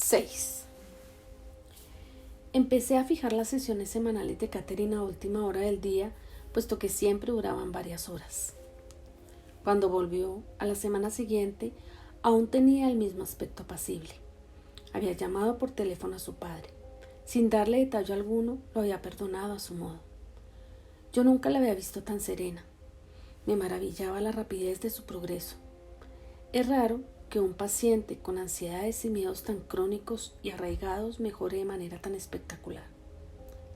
6. Empecé a fijar las sesiones semanales de Catherine a última hora del día, puesto que siempre duraban varias horas. Cuando volvió a la semana siguiente, aún tenía el mismo aspecto apacible. Había llamado por teléfono a su padre. Sin darle detalle alguno, lo había perdonado a su modo. Yo nunca la había visto tan serena. Me maravillaba la rapidez de su progreso. Es raro que un paciente con ansiedades y miedos tan crónicos y arraigados mejore de manera tan espectacular.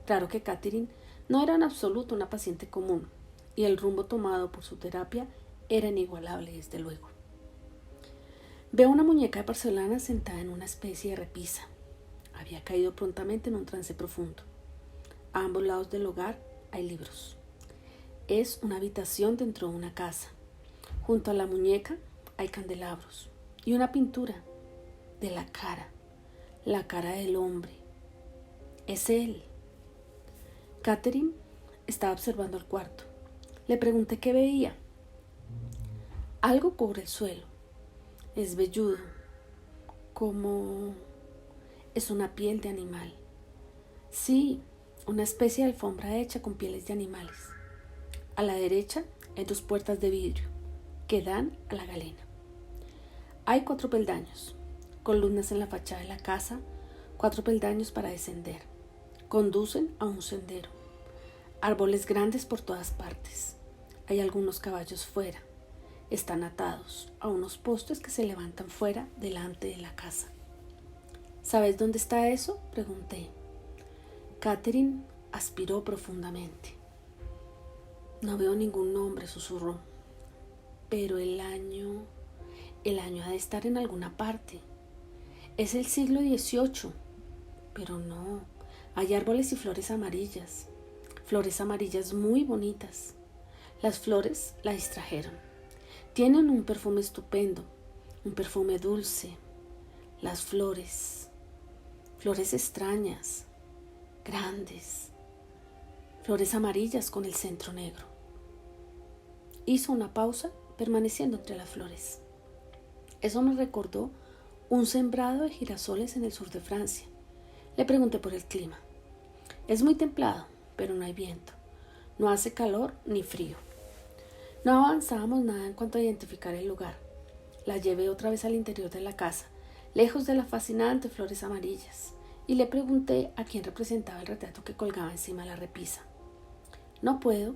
Claro que Catherine no era en absoluto una paciente común, y el rumbo tomado por su terapia era inigualable, desde luego. Veo una muñeca de porcelana sentada en una especie de repisa. Había caído prontamente en un trance profundo. A ambos lados del hogar hay libros. Es una habitación dentro de una casa. Junto a la muñeca hay candelabros y una pintura de la cara del hombre. Es él. Catherine estaba observando el cuarto. Le pregunté qué veía. Algo cubre el suelo. Es velludo, como es una piel de animal. Sí, una especie de alfombra hecha con pieles de animales. A la derecha hay 2 puertas de vidrio que dan a la galena. Hay 4 peldaños, columnas en la fachada de la casa, 4 peldaños para descender. Conducen a un sendero. Árboles grandes por todas partes. Hay algunos caballos fuera. Están atados a unos postes que se levantan fuera delante de la casa. ¿Sabes dónde está eso?, pregunté. Catherine aspiró profundamente. No veo ningún nombre, susurró. Pero el año ha de estar en alguna parte. Es el siglo XVIII. Pero no, hay árboles y flores amarillas muy bonitas. Las flores la distrajeron. Tienen un perfume estupendo, un perfume dulce. Las flores extrañas, grandes, flores amarillas con el centro negro. Hizo una pausa, permaneciendo entre las flores. Eso me recordó un sembrado de girasoles en el sur de Francia. Le pregunté por el clima. Es muy templado, pero no hay viento. No hace calor ni frío. No avanzábamos nada en cuanto a identificar el lugar. La llevé otra vez al interior de la casa, lejos de las fascinantes flores amarillas, y le pregunté a quién representaba el retrato que colgaba encima de la repisa. No puedo.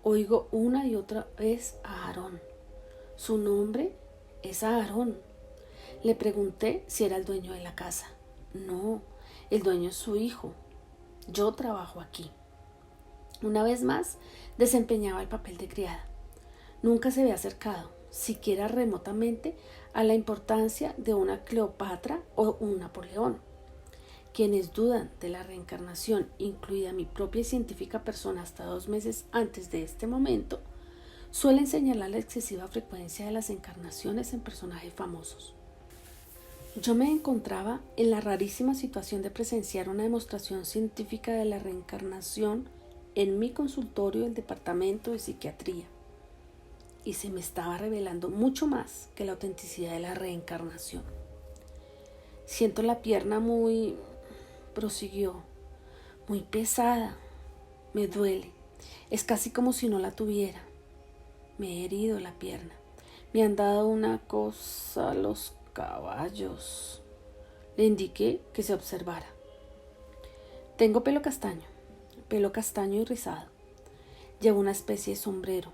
Oigo una y otra vez a Aarón. Su nombre es Aarón. Le pregunté si era el dueño de la casa. No, el dueño es su hijo. Yo trabajo aquí. Una vez más, desempeñaba el papel de criada. Nunca se había acercado, siquiera remotamente, a la importancia de una Cleopatra o un Napoleón. Quienes dudan de la reencarnación, incluida mi propia científica persona hasta 2 meses antes de este momento, suelen señalar la excesiva frecuencia de las encarnaciones en personajes famosos. Yo me encontraba en la rarísima situación de presenciar una demostración científica de la reencarnación en mi consultorio del departamento de psiquiatría, y se me estaba revelando mucho más que la autenticidad de la reencarnación. Siento la pierna prosiguió, muy pesada. Me duele. Es casi como si no la tuviera. Me he herido la pierna. Me han dado una cosa los caballos. Le indiqué que se observara. Tengo pelo castaño y rizado. Llevo una especie de sombrero,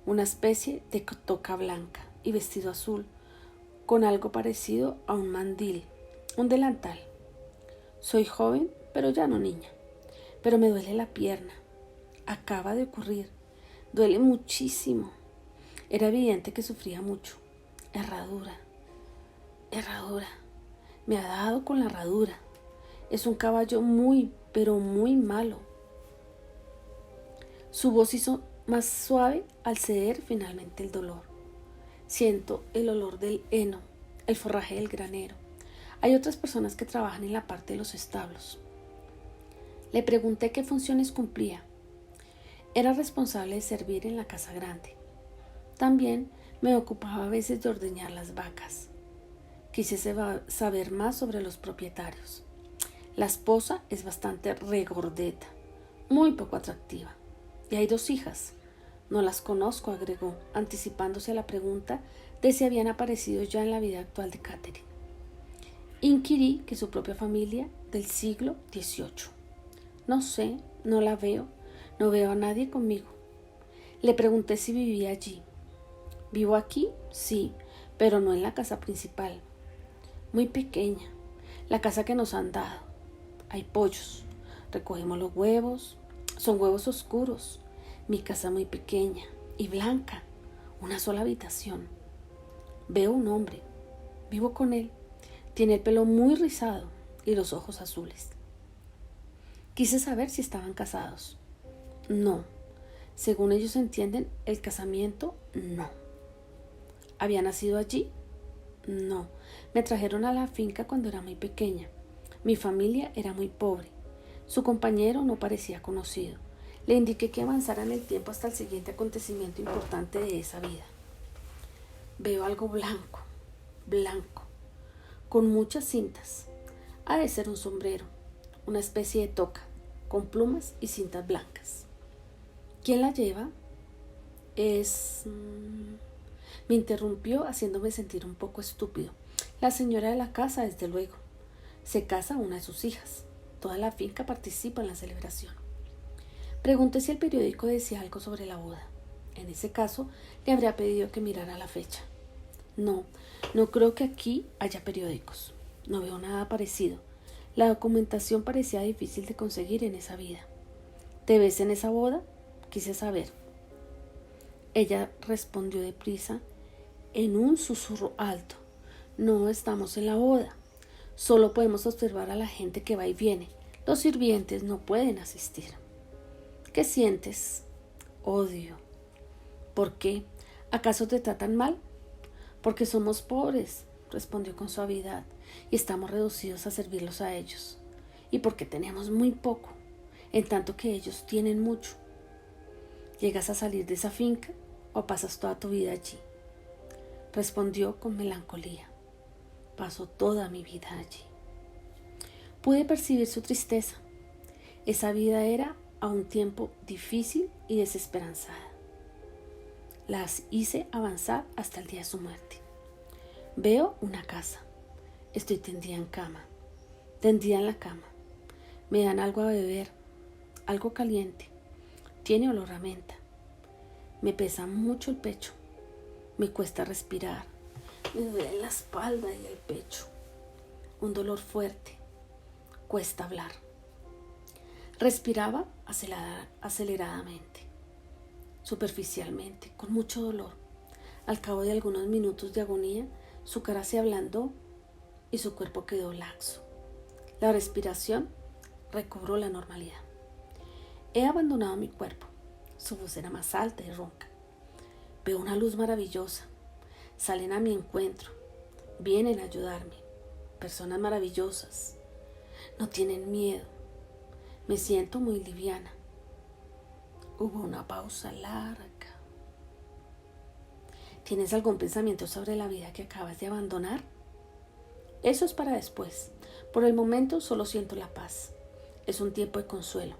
una especie de toca blanca y vestido azul, con algo parecido a un mandil, un delantal. Soy joven, pero ya no niña. Pero me duele la pierna. Acaba de ocurrir. Duele muchísimo. Era evidente que sufría mucho. Herradura. Me ha dado con la herradura. Es un caballo pero muy malo. Su voz hizo más suave al ceder finalmente el dolor. Siento el olor del heno, el forraje del granero. Hay otras personas que trabajan en la parte de los establos. Le pregunté qué funciones cumplía. Era responsable de servir en la casa grande. También me ocupaba a veces de ordeñar las vacas. Quise saber más sobre los propietarios. La esposa es bastante regordeta, muy poco atractiva. Y hay 2 hijas. No las conozco, agregó, anticipándose a la pregunta de si habían aparecido ya en la vida actual de Catherine. Inquirí que su propia familia del siglo XVIII. No sé, no la veo, no veo a nadie conmigo. Le pregunté si vivía allí. ¿Vivo aquí? Sí, pero no en la casa principal. Muy pequeña, la casa que nos han dado. Hay pollos, recogemos los huevos, son huevos oscuros. Mi casa muy pequeña y blanca, una sola habitación. Veo un hombre, vivo con él. Tiene el pelo muy rizado y los ojos azules. Quise saber si estaban casados. No, según ellos entienden, el casamiento no. ¿Había nacido allí? No, me trajeron a la finca cuando era muy pequeña. Mi familia era muy pobre. Su compañero no parecía conocido. Le indiqué que avanzara en el tiempo hasta el siguiente acontecimiento importante de esa vida. Veo algo blanco, blanco, con muchas cintas. Ha de ser un sombrero, una especie de toca, con plumas y cintas blancas. ¿Quién la lleva? Me interrumpió haciéndome sentir un poco estúpido. La señora de la casa, desde luego. Se casa una de sus hijas. Toda la finca participa en la celebración. Pregunté si el periódico decía algo sobre la boda. En ese caso, le habría pedido que mirara la fecha. No, no creo que aquí haya periódicos. No veo nada parecido. La documentación parecía difícil de conseguir en esa vida. ¿Te ves en esa boda? Quise saber. Ella respondió deprisa, en un susurro alto. No estamos en la boda. Solo podemos observar a la gente que va y viene. Los sirvientes no pueden asistir. ¿Qué sientes? Odio. ¿Por qué? ¿Acaso te tratan mal? Porque somos pobres, respondió con suavidad, y estamos reducidos a servirlos a ellos. Y porque tenemos muy poco, en tanto que ellos tienen mucho. ¿Llegas a salir de esa finca o pasas toda tu vida allí? Respondió con melancolía. Paso toda mi vida allí. Pude percibir su tristeza. Esa vida era a un tiempo difícil y desesperanzada. Las hice avanzar hasta el día de su muerte. Veo una casa. Estoy tendida en la cama. Me dan algo a beber, algo caliente. Tiene olor a menta. Me pesa mucho el pecho. Me cuesta respirar. Me duele la espalda y el pecho. Un dolor fuerte. Cuesta hablar. Respiraba aceleradamente, superficialmente, con mucho dolor. Al cabo de algunos minutos de agonía, su cara se ablandó y su cuerpo quedó laxo. La respiración recobró la normalidad. He abandonado mi cuerpo. Su voz era más alta y ronca. Veo una luz maravillosa. Salen a mi encuentro. Vienen a ayudarme. Personas maravillosas. No tienen miedo. Me siento muy liviana. Hubo una pausa larga. ¿Tienes algún pensamiento sobre la vida que acabas de abandonar? Eso es para después. Por el momento solo siento la paz. Es un tiempo de consuelo.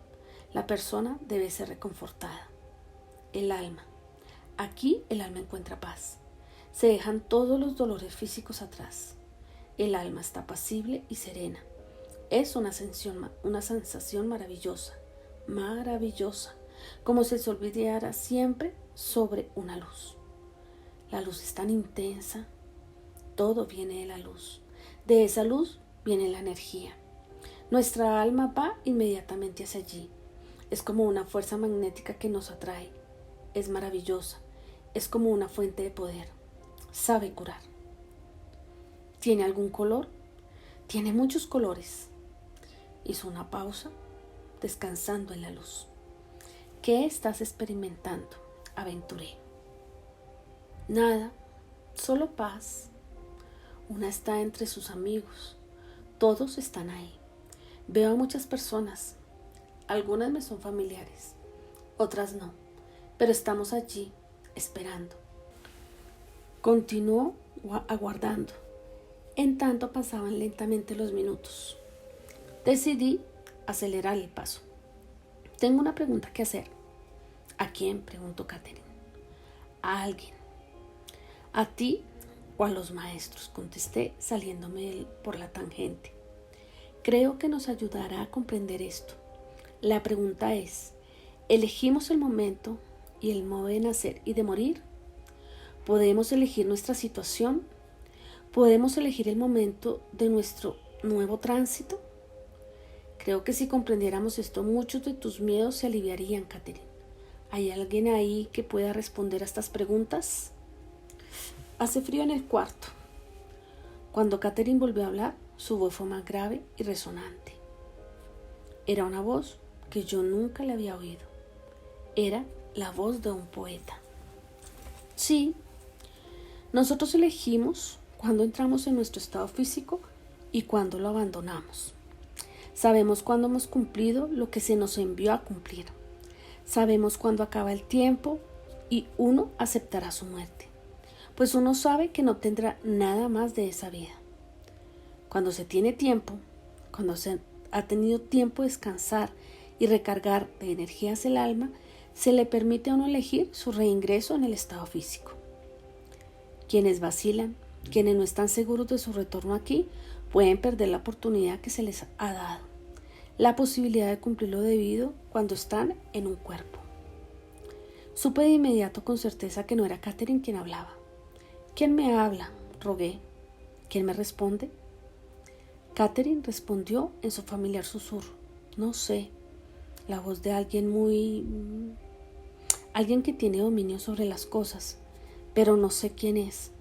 La persona debe ser reconfortada. El alma. Aquí el alma encuentra paz. Se dejan todos los dolores físicos atrás. El alma está apacible y serena. Es una sensación maravillosa, maravillosa, como si el sol brillara siempre sobre una luz. La luz es tan intensa, todo viene de la luz. De esa luz viene la energía. Nuestra alma va inmediatamente hacia allí. Es como una fuerza magnética que nos atrae. Es maravillosa, es como una fuente de poder. Sabe curar. ¿Tiene algún color? Tiene muchos colores. Hizo una pausa, descansando en la luz. ¿Qué estás experimentando? Aventuré. Nada, solo paz. Una está entre sus amigos. Todos están ahí. Veo a muchas personas. Algunas me son familiares, otras no. Pero estamos allí, esperando. Continuó aguardando. En tanto pasaban lentamente los minutos. Decidí acelerar el paso. Tengo una pregunta que hacer. ¿A quién?, preguntó Catherine. A alguien. ¿A ti o a los maestros?, contesté, saliéndome por la tangente. Creo que nos ayudará a comprender esto. La pregunta es, ¿elegimos el momento y el modo de nacer y de morir? ¿Podemos elegir nuestra situación? ¿Podemos elegir el momento de nuestro nuevo tránsito? Creo que si comprendiéramos esto, muchos de tus miedos se aliviarían, Catherine. ¿Hay alguien ahí que pueda responder a estas preguntas? Hace frío en el cuarto. Cuando Catherine volvió a hablar, su voz fue más grave y resonante. Era una voz que yo nunca le había oído. Era la voz de un poeta. Sí, nosotros elegimos cuándo entramos en nuestro estado físico y cuándo lo abandonamos. Sabemos cuándo hemos cumplido lo que se nos envió a cumplir. Sabemos cuándo acaba el tiempo y uno aceptará su muerte, pues uno sabe que no tendrá nada más de esa vida. Cuando se tiene tiempo, cuando se ha tenido tiempo de descansar y recargar de energías el alma, se le permite a uno elegir su reingreso en el estado físico. Quienes vacilan, quienes no están seguros de su retorno aquí, pueden perder la oportunidad que se les ha dado, la posibilidad de cumplir lo debido cuando están en un cuerpo. Supe de inmediato con certeza que no era Catherine quien hablaba. ¿Quién me habla?, rogué. ¿Quién me responde? Catherine respondió en su familiar susurro. No sé, la voz de alguien que tiene dominio sobre las cosas, pero no sé quién es.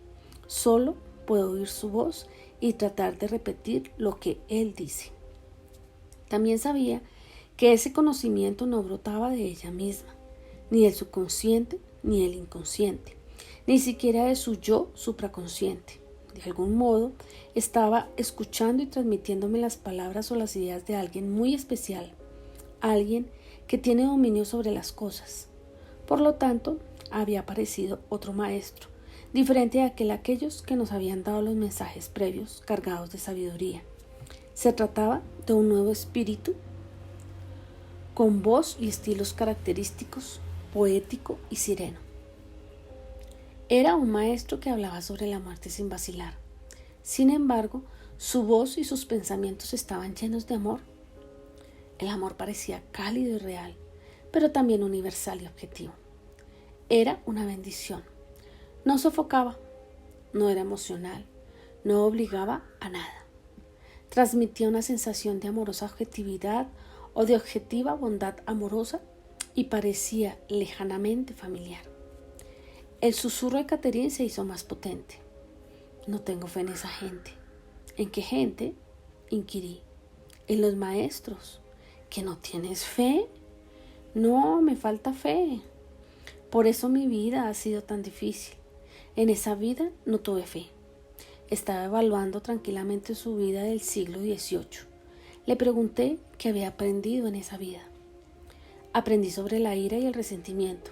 Solo puedo oír su voz y tratar de repetir lo que él dice. También sabía que ese conocimiento no brotaba de ella misma, ni del subconsciente, ni del inconsciente, ni siquiera de su yo supraconsciente. De algún modo, estaba escuchando y transmitiéndome las palabras o las ideas de alguien muy especial, alguien que tiene dominio sobre las cosas. Por lo tanto, había aparecido otro maestro, diferente de aquellos que nos habían dado los mensajes previos cargados de sabiduría. Se trataba de un nuevo espíritu, con voz y estilos característicos, poético y sireno. Era un maestro que hablaba sobre la muerte sin vacilar. Sin embargo, su voz y sus pensamientos estaban llenos de amor. El amor parecía cálido y real, pero también universal y objetivo. Era una bendición. No sofocaba, no era emocional, no obligaba a nada. Transmitía una sensación de amorosa objetividad o de objetiva bondad amorosa y parecía lejanamente familiar. El susurro de Catherine se hizo más potente. No tengo fe en esa gente. ¿En qué gente?, inquirí. En los maestros. ¿Que no tienes fe? No, me falta fe. Por eso mi vida ha sido tan difícil. En esa vida no tuve fe. Estaba evaluando tranquilamente su vida del siglo XVIII. Le pregunté qué había aprendido en esa vida. Aprendí sobre la ira y el resentimiento,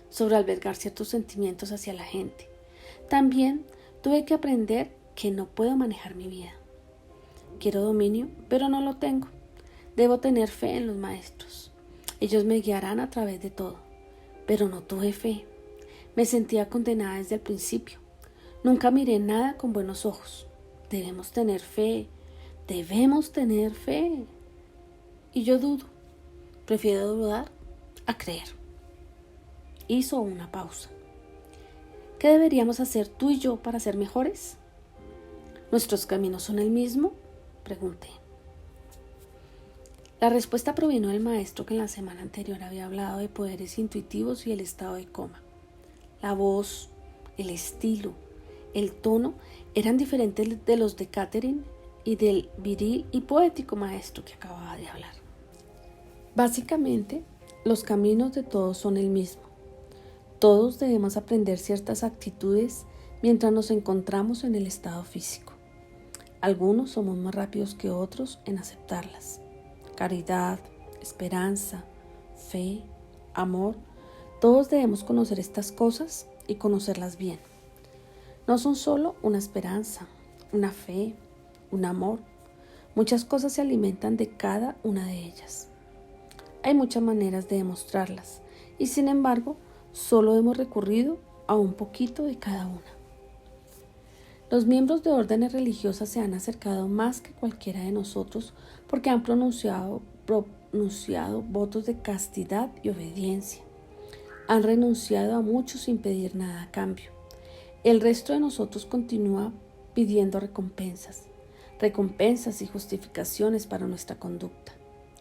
sobre albergar ciertos sentimientos hacia la gente. También tuve que aprender que no puedo manejar mi vida. Quiero dominio, pero no lo tengo. Debo tener fe en los maestros. Ellos me guiarán a través de todo. Pero no tuve fe. Me sentía condenada desde el principio. Nunca miré nada con buenos ojos. Debemos tener fe. Debemos tener fe. Y yo dudo. Prefiero dudar a creer. Hizo una pausa. ¿Qué deberíamos hacer tú y yo para ser mejores? ¿Nuestros caminos son el mismo?, pregunté. La respuesta provino del maestro que en la semana anterior había hablado de poderes intuitivos y el estado de coma. La voz, el estilo, el tono eran diferentes de los de Catherine y del viril y poético maestro que acababa de hablar. Básicamente, los caminos de todos son el mismo. Todos debemos aprender ciertas actitudes mientras nos encontramos en el estado físico. Algunos somos más rápidos que otros en aceptarlas. Caridad, esperanza, fe, amor, todos debemos conocer estas cosas y conocerlas bien. No son solo una esperanza, una fe, un amor. Muchas cosas se alimentan de cada una de ellas. Hay muchas maneras de demostrarlas y sin embargo solo hemos recurrido a un poquito de cada una. Los miembros de órdenes religiosas se han acercado más que cualquiera de nosotros porque han pronunciado votos de castidad y obediencia. Han renunciado a mucho sin pedir nada a cambio. El resto de nosotros continúa pidiendo recompensas y justificaciones para nuestra conducta,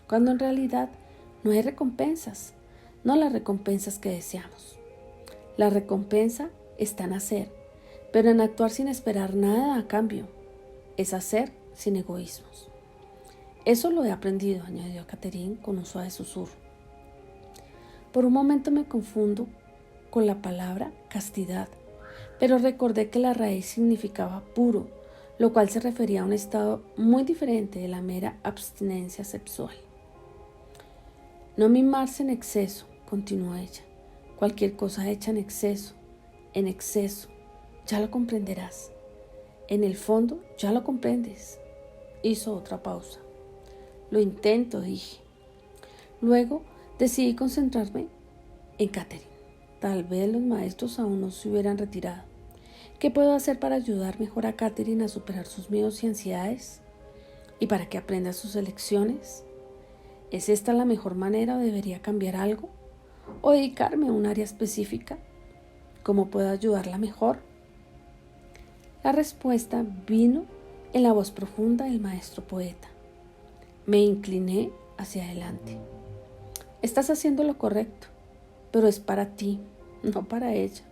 cuando en realidad no hay recompensas, no las recompensas que deseamos. La recompensa está en hacer, pero en actuar sin esperar nada a cambio, es hacer sin egoísmos. Eso lo he aprendido, añadió Catherine con un suave susurro. Por un momento me confundo con la palabra castidad, pero recordé que la raíz significaba puro, lo cual se refería a un estado muy diferente de la mera abstinencia sexual. No mimarse en exceso, continuó ella. Cualquier cosa hecha en exceso, ya lo comprenderás. En el fondo, ya lo comprendes. Hizo otra pausa. Lo intento, dije. Luego decidí concentrarme en Catherine. Tal vez los maestros aún no se hubieran retirado. ¿Qué puedo hacer para ayudar mejor a Catherine a superar sus miedos y ansiedades? ¿Y para que aprenda sus lecciones? ¿Es esta la mejor manera o debería cambiar algo? ¿O dedicarme a un área específica? ¿Cómo puedo ayudarla mejor? La respuesta vino en la voz profunda del maestro poeta. Me incliné hacia adelante. Estás haciendo lo correcto, pero es para ti, no para ella.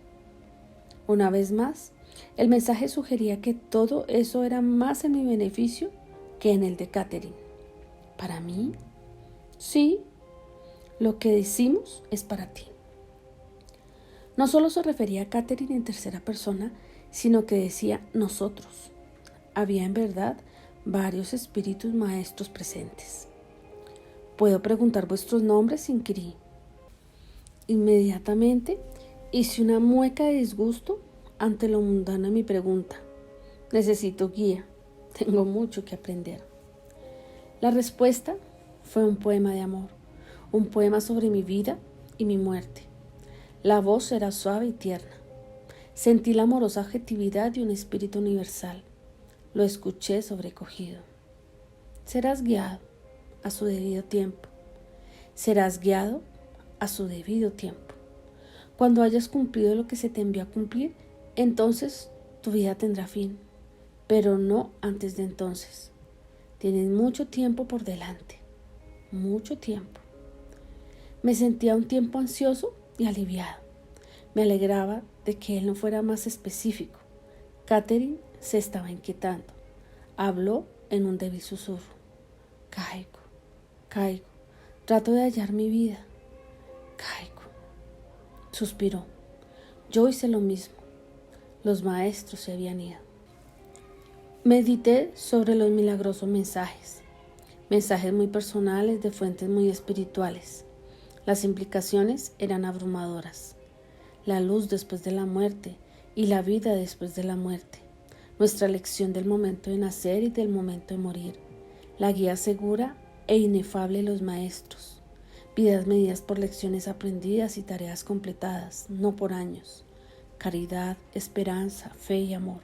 Una vez más, el mensaje sugería que todo eso era más en mi beneficio que en el de Catherine. ¿Para mí? Sí, lo que decimos es para ti. No solo se refería a Catherine en tercera persona, sino que decía nosotros. Había en verdad varios espíritus maestros presentes. ¿Puedo preguntar vuestros nombres?, inquirí. Inmediatamente hice una mueca de disgusto ante lo mundano de mi pregunta. Necesito guía. Tengo mucho que aprender. La respuesta fue un poema de amor, un poema sobre mi vida y mi muerte. La voz era suave y tierna. Sentí la amorosa objetividad de un espíritu universal. Lo escuché sobrecogido. Serás guiado a su debido tiempo. Serás guiado a su debido tiempo. Cuando hayas cumplido lo que se te envió a cumplir, entonces tu vida tendrá fin, pero no antes de entonces. Tienes mucho tiempo por delante, mucho tiempo. Me sentía un tiempo ansioso y aliviado. Me alegraba de que él no fuera más específico. Catherine se estaba inquietando. Habló en un débil susurro. Caigo. Trato de hallar mi vida. Caigo. Suspiró. Yo hice lo mismo. Los maestros se habían ido. Medité sobre los milagrosos mensajes muy personales de fuentes muy espirituales. Las implicaciones eran abrumadoras. La luz después de la muerte y la vida después de la muerte. Nuestra lección del momento de nacer y del momento de morir. La guía segura e inefable de los maestros. Vidas medidas por lecciones aprendidas y tareas completadas, no por años. Caridad, esperanza, fe y amor.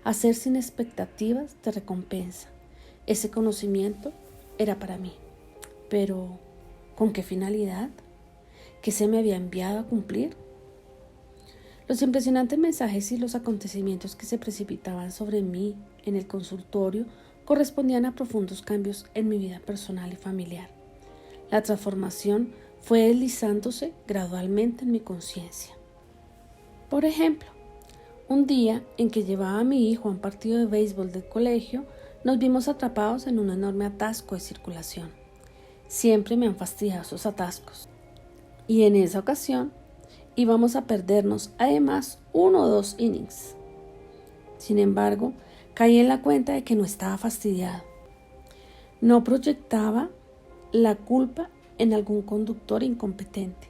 Hacer sin expectativas de recompensa. Ese conocimiento era para mí. Pero, ¿con qué finalidad? ¿Qué se me había enviado a cumplir? Los impresionantes mensajes y los acontecimientos que se precipitaban sobre mí en el consultorio correspondían a profundos cambios en mi vida personal y familiar. La transformación fue deslizándose gradualmente en mi conciencia. Por ejemplo, un día en que llevaba a mi hijo a un partido de béisbol del colegio, nos vimos atrapados en un enorme atasco de circulación. Siempre me han fastidiado esos atascos. Y en esa ocasión íbamos a perdernos además 1 o 2 innings. Sin embargo, caí en la cuenta de que no estaba fastidiado. No proyectaba la culpa en algún conductor incompetente.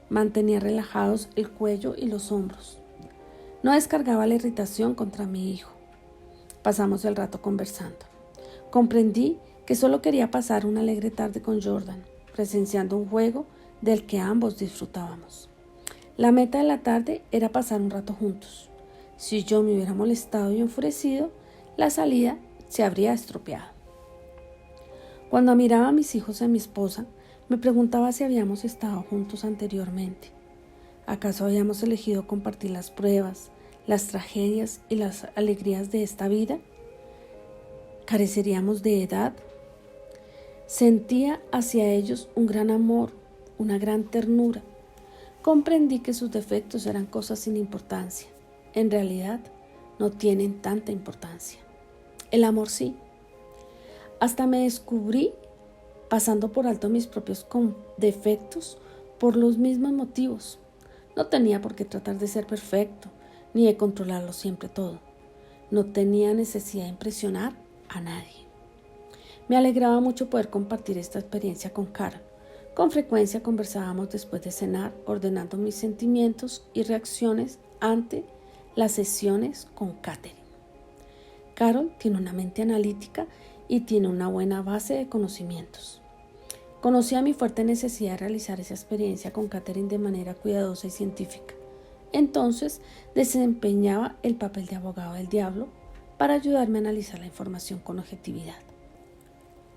Mantenía relajados el cuello y los hombros. No descargaba la irritación contra mi hijo. Pasamos el rato conversando. Comprendí que solo quería pasar una alegre tarde con Jordan, presenciando un juego del que ambos disfrutábamos. La meta de la tarde era pasar un rato juntos. Si yo me hubiera molestado y enfurecido, la salida se habría estropeado. Cuando miraba a mis hijos y a mi esposa, me preguntaba si habíamos estado juntos anteriormente. ¿Acaso habíamos elegido compartir las pruebas, las tragedias y las alegrías de esta vida? ¿Careceríamos de edad? Sentía hacia ellos un gran amor, una gran ternura. Comprendí que sus defectos eran cosas sin importancia. En realidad, no tienen tanta importancia. El amor sí. Hasta me descubrí pasando por alto mis propios defectos por los mismos motivos. No tenía por qué tratar de ser perfecto, ni de controlarlo siempre todo. No tenía necesidad de impresionar a nadie. Me alegraba mucho poder compartir esta experiencia con Carol. Con frecuencia conversábamos después de cenar, ordenando mis sentimientos y reacciones ante las sesiones con Katherine. Carol tiene una mente analítica y tiene una buena base de conocimientos. Conocía mi fuerte necesidad de realizar esa experiencia con Katherine de manera cuidadosa y científica. Entonces desempeñaba el papel de abogado del diablo para ayudarme a analizar la información con objetividad.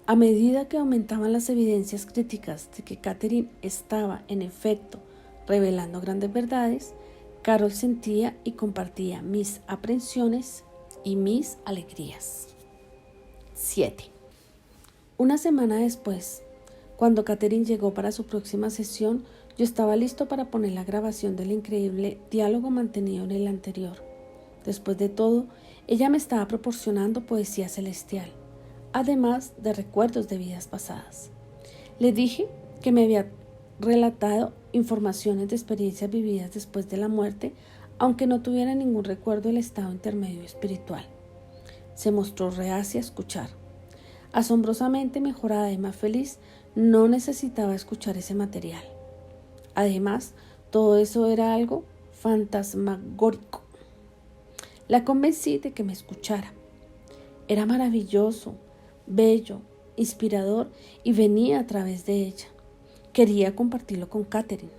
A medida que aumentaban las evidencias críticas de que Katherine estaba, en efecto, revelando grandes verdades, Carol sentía y compartía mis aprensiones y mis alegrías. 7. Una semana después, cuando Katherine llegó para su próxima sesión, yo estaba listo para poner la grabación del increíble diálogo mantenido en el anterior. Después de todo, ella me estaba proporcionando poesía celestial, además de recuerdos de vidas pasadas. Le dije que me había relatado informaciones de experiencias vividas después de la muerte, aunque no tuviera ningún recuerdo del estado intermedio espiritual. Se mostró reacia a escuchar. Asombrosamente mejorada y más feliz, no necesitaba escuchar ese material. Además, todo eso era algo fantasmagórico. La convencí de que me escuchara. Era maravilloso, bello, inspirador y venía a través de ella. Quería compartirlo con Katherine.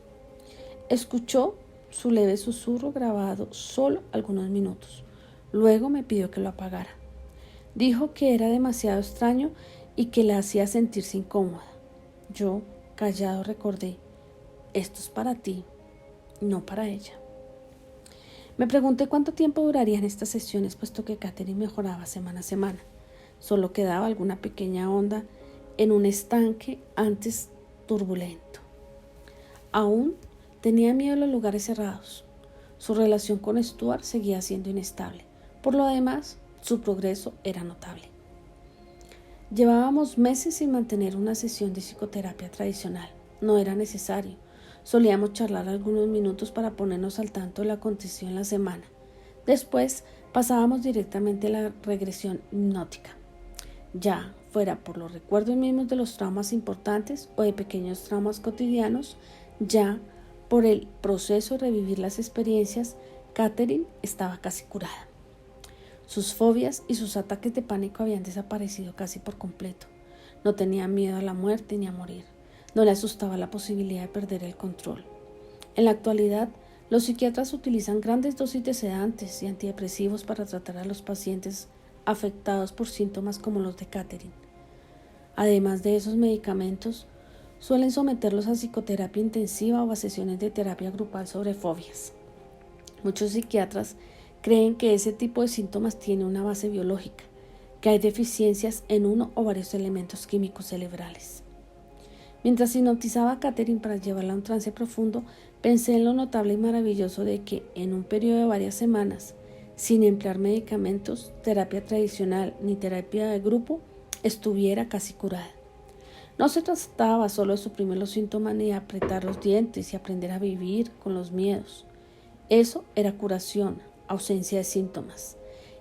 Escuchó su leve susurro grabado solo algunos minutos. Luego me pidió que lo apagara. Dijo que era demasiado extraño y que la hacía sentirse incómoda. Yo, callado, recordé: esto es para ti, no para ella. Me pregunté cuánto tiempo durarían estas sesiones, puesto que Katherine mejoraba semana a semana. Solo quedaba alguna pequeña onda en un estanque antes turbulento. Aún tenía miedo de los lugares cerrados. Su relación con Stuart seguía siendo inestable. Por lo demás, su progreso era notable. Llevábamos meses sin mantener una sesión de psicoterapia tradicional. No era necesario. Solíamos charlar algunos minutos para ponernos al tanto de lo acontecido en la semana. Después pasábamos directamente a la regresión hipnótica. Ya fuera por los recuerdos mismos de los traumas importantes o de pequeños traumas cotidianos, ya por el proceso de revivir las experiencias, Katherine estaba casi curada. Sus fobias y sus ataques de pánico habían desaparecido casi por completo. No tenía miedo a la muerte ni a morir. No le asustaba la posibilidad de perder el control. En la actualidad, los psiquiatras utilizan grandes dosis de sedantes y antidepresivos para tratar a los pacientes afectados por síntomas como los de Katherine. Además de esos medicamentos, suelen someterlos a psicoterapia intensiva o a sesiones de terapia grupal sobre fobias. Muchos psiquiatras creen que ese tipo de síntomas tiene una base biológica, que hay deficiencias en uno o varios elementos químicos cerebrales. Mientras hipnotizaba a Katherine para llevarla a un trance profundo, pensé en lo notable y maravilloso de que, en un periodo de varias semanas, sin emplear medicamentos, terapia tradicional ni terapia de grupo, estuviera casi curada. No se trataba solo de suprimir los síntomas ni de apretar los dientes y aprender a vivir con los miedos. Eso era curación, ausencia de síntomas.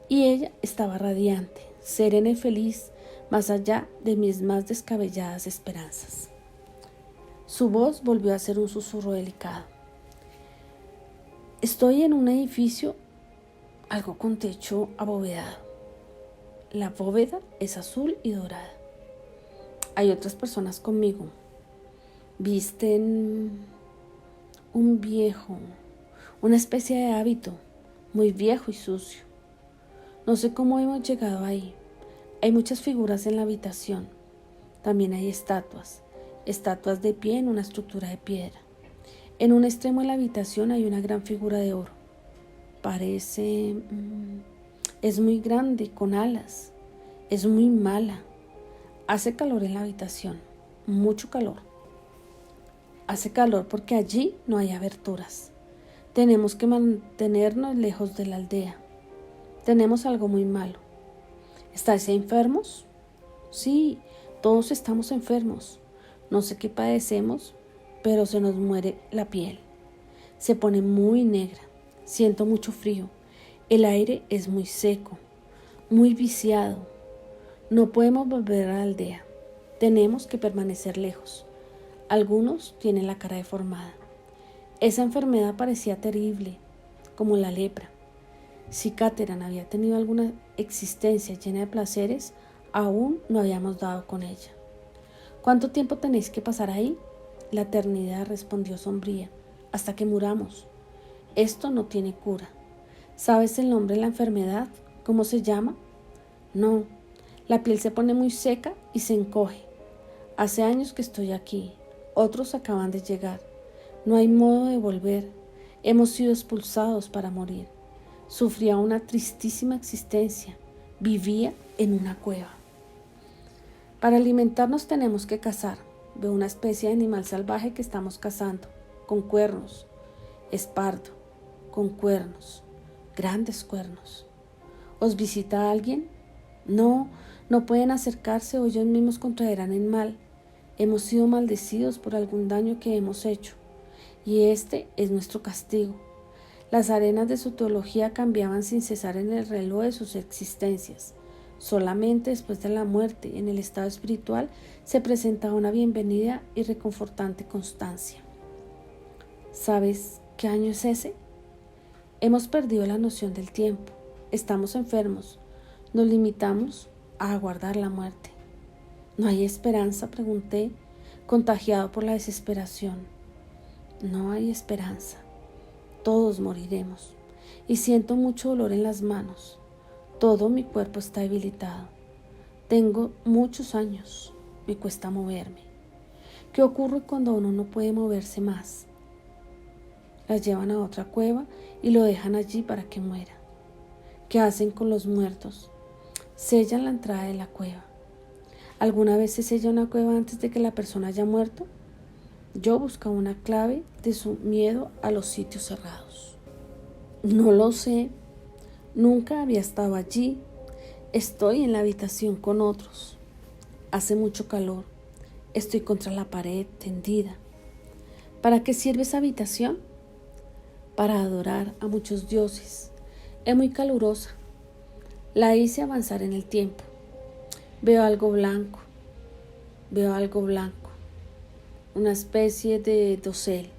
Y ella estaba radiante, serena y feliz, más allá de mis más descabelladas esperanzas. Su voz volvió a ser un susurro delicado. Estoy en un edificio, algo con techo abovedado. La bóveda es azul y dorada. Hay otras personas conmigo. Visten una especie de hábito, muy viejo y sucio. No sé cómo hemos llegado ahí. Hay muchas figuras en la habitación. También hay estatuas de pie en una estructura de piedra. En un extremo de la habitación hay una gran figura de oro. Es muy grande, con alas. Es muy mala. Hace calor en la habitación, mucho calor. Hace calor porque allí no hay aberturas. Tenemos que mantenernos lejos de la aldea. Tenemos algo muy malo. ¿Estáis enfermos? Sí, todos estamos enfermos. No sé qué padecemos, pero se nos muere la piel. Se pone muy negra. Siento mucho frío. El aire es muy seco, muy viciado. No podemos volver a la aldea. Tenemos que permanecer lejos. Algunos tienen la cara deformada. Esa enfermedad parecía terrible, como la lepra. Si Caterham había tenido alguna existencia llena de placeres, aún no habíamos dado con ella. ¿Cuánto tiempo tenéis que pasar ahí? La eternidad, respondió sombría, hasta que muramos. Esto no tiene cura. ¿Sabes el nombre de la enfermedad? ¿Cómo se llama? No. La piel se pone muy seca y se encoge. Hace años que estoy aquí. Otros acaban de llegar. No hay modo de volver. Hemos sido expulsados para morir. Sufría una tristísima existencia. Vivía en una cueva. Para alimentarnos tenemos que cazar. Veo una especie de animal salvaje que estamos cazando, con cuernos. Es pardo, con cuernos, grandes cuernos. ¿Os visita alguien? No, no pueden acercarse o ellos mismos contraerán el mal. Hemos sido maldecidos por algún daño que hemos hecho, y este es nuestro castigo. Las arenas de su teología cambiaban sin cesar en el reloj de sus existencias. Solamente después de la muerte, en el estado espiritual, se presentaba una bienvenida y reconfortante constancia. ¿Sabes qué año es ese? Hemos perdido la noción del tiempo. Estamos enfermos. Nos limitamos a aguardar la muerte. ¿No hay esperanza?, pregunté, contagiado por la desesperación. No hay esperanza. Todos moriremos. Y siento mucho dolor en las manos. Todo mi cuerpo está debilitado. Tengo muchos años. Me cuesta moverme. ¿Qué ocurre cuando uno no puede moverse más? La llevan a otra cueva y lo dejan allí para que muera. ¿Qué hacen con los muertos? Sellan la entrada de la cueva. ¿Alguna vez se sella una cueva antes de que la persona haya muerto? Yo buscaba una clave de su miedo a los sitios cerrados. No lo sé. Nunca había estado allí. Estoy en la habitación con otros. Hace mucho calor. Estoy contra la pared, tendida. ¿Para qué sirve esa habitación? Para adorar a muchos dioses. Es muy calurosa. La hice avanzar en el tiempo. Veo algo blanco. Una especie de dosel.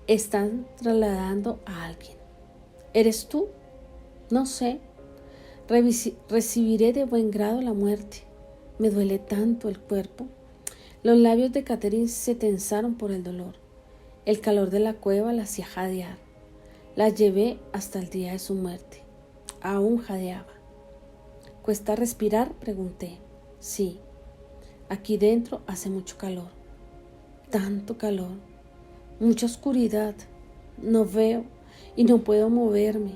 Están trasladando a alguien. ¿Eres tú? No sé. Recibiré de buen grado la muerte. Me duele tanto el cuerpo. Los labios de Catherine se tensaron por el dolor. El calor de la cueva la hacía jadear. La llevé hasta el día de su muerte. Aún jadeaba. ¿Cuesta respirar?, pregunté. Sí. Aquí dentro hace mucho calor. Tanto calor. Mucha oscuridad. No veo y no puedo moverme.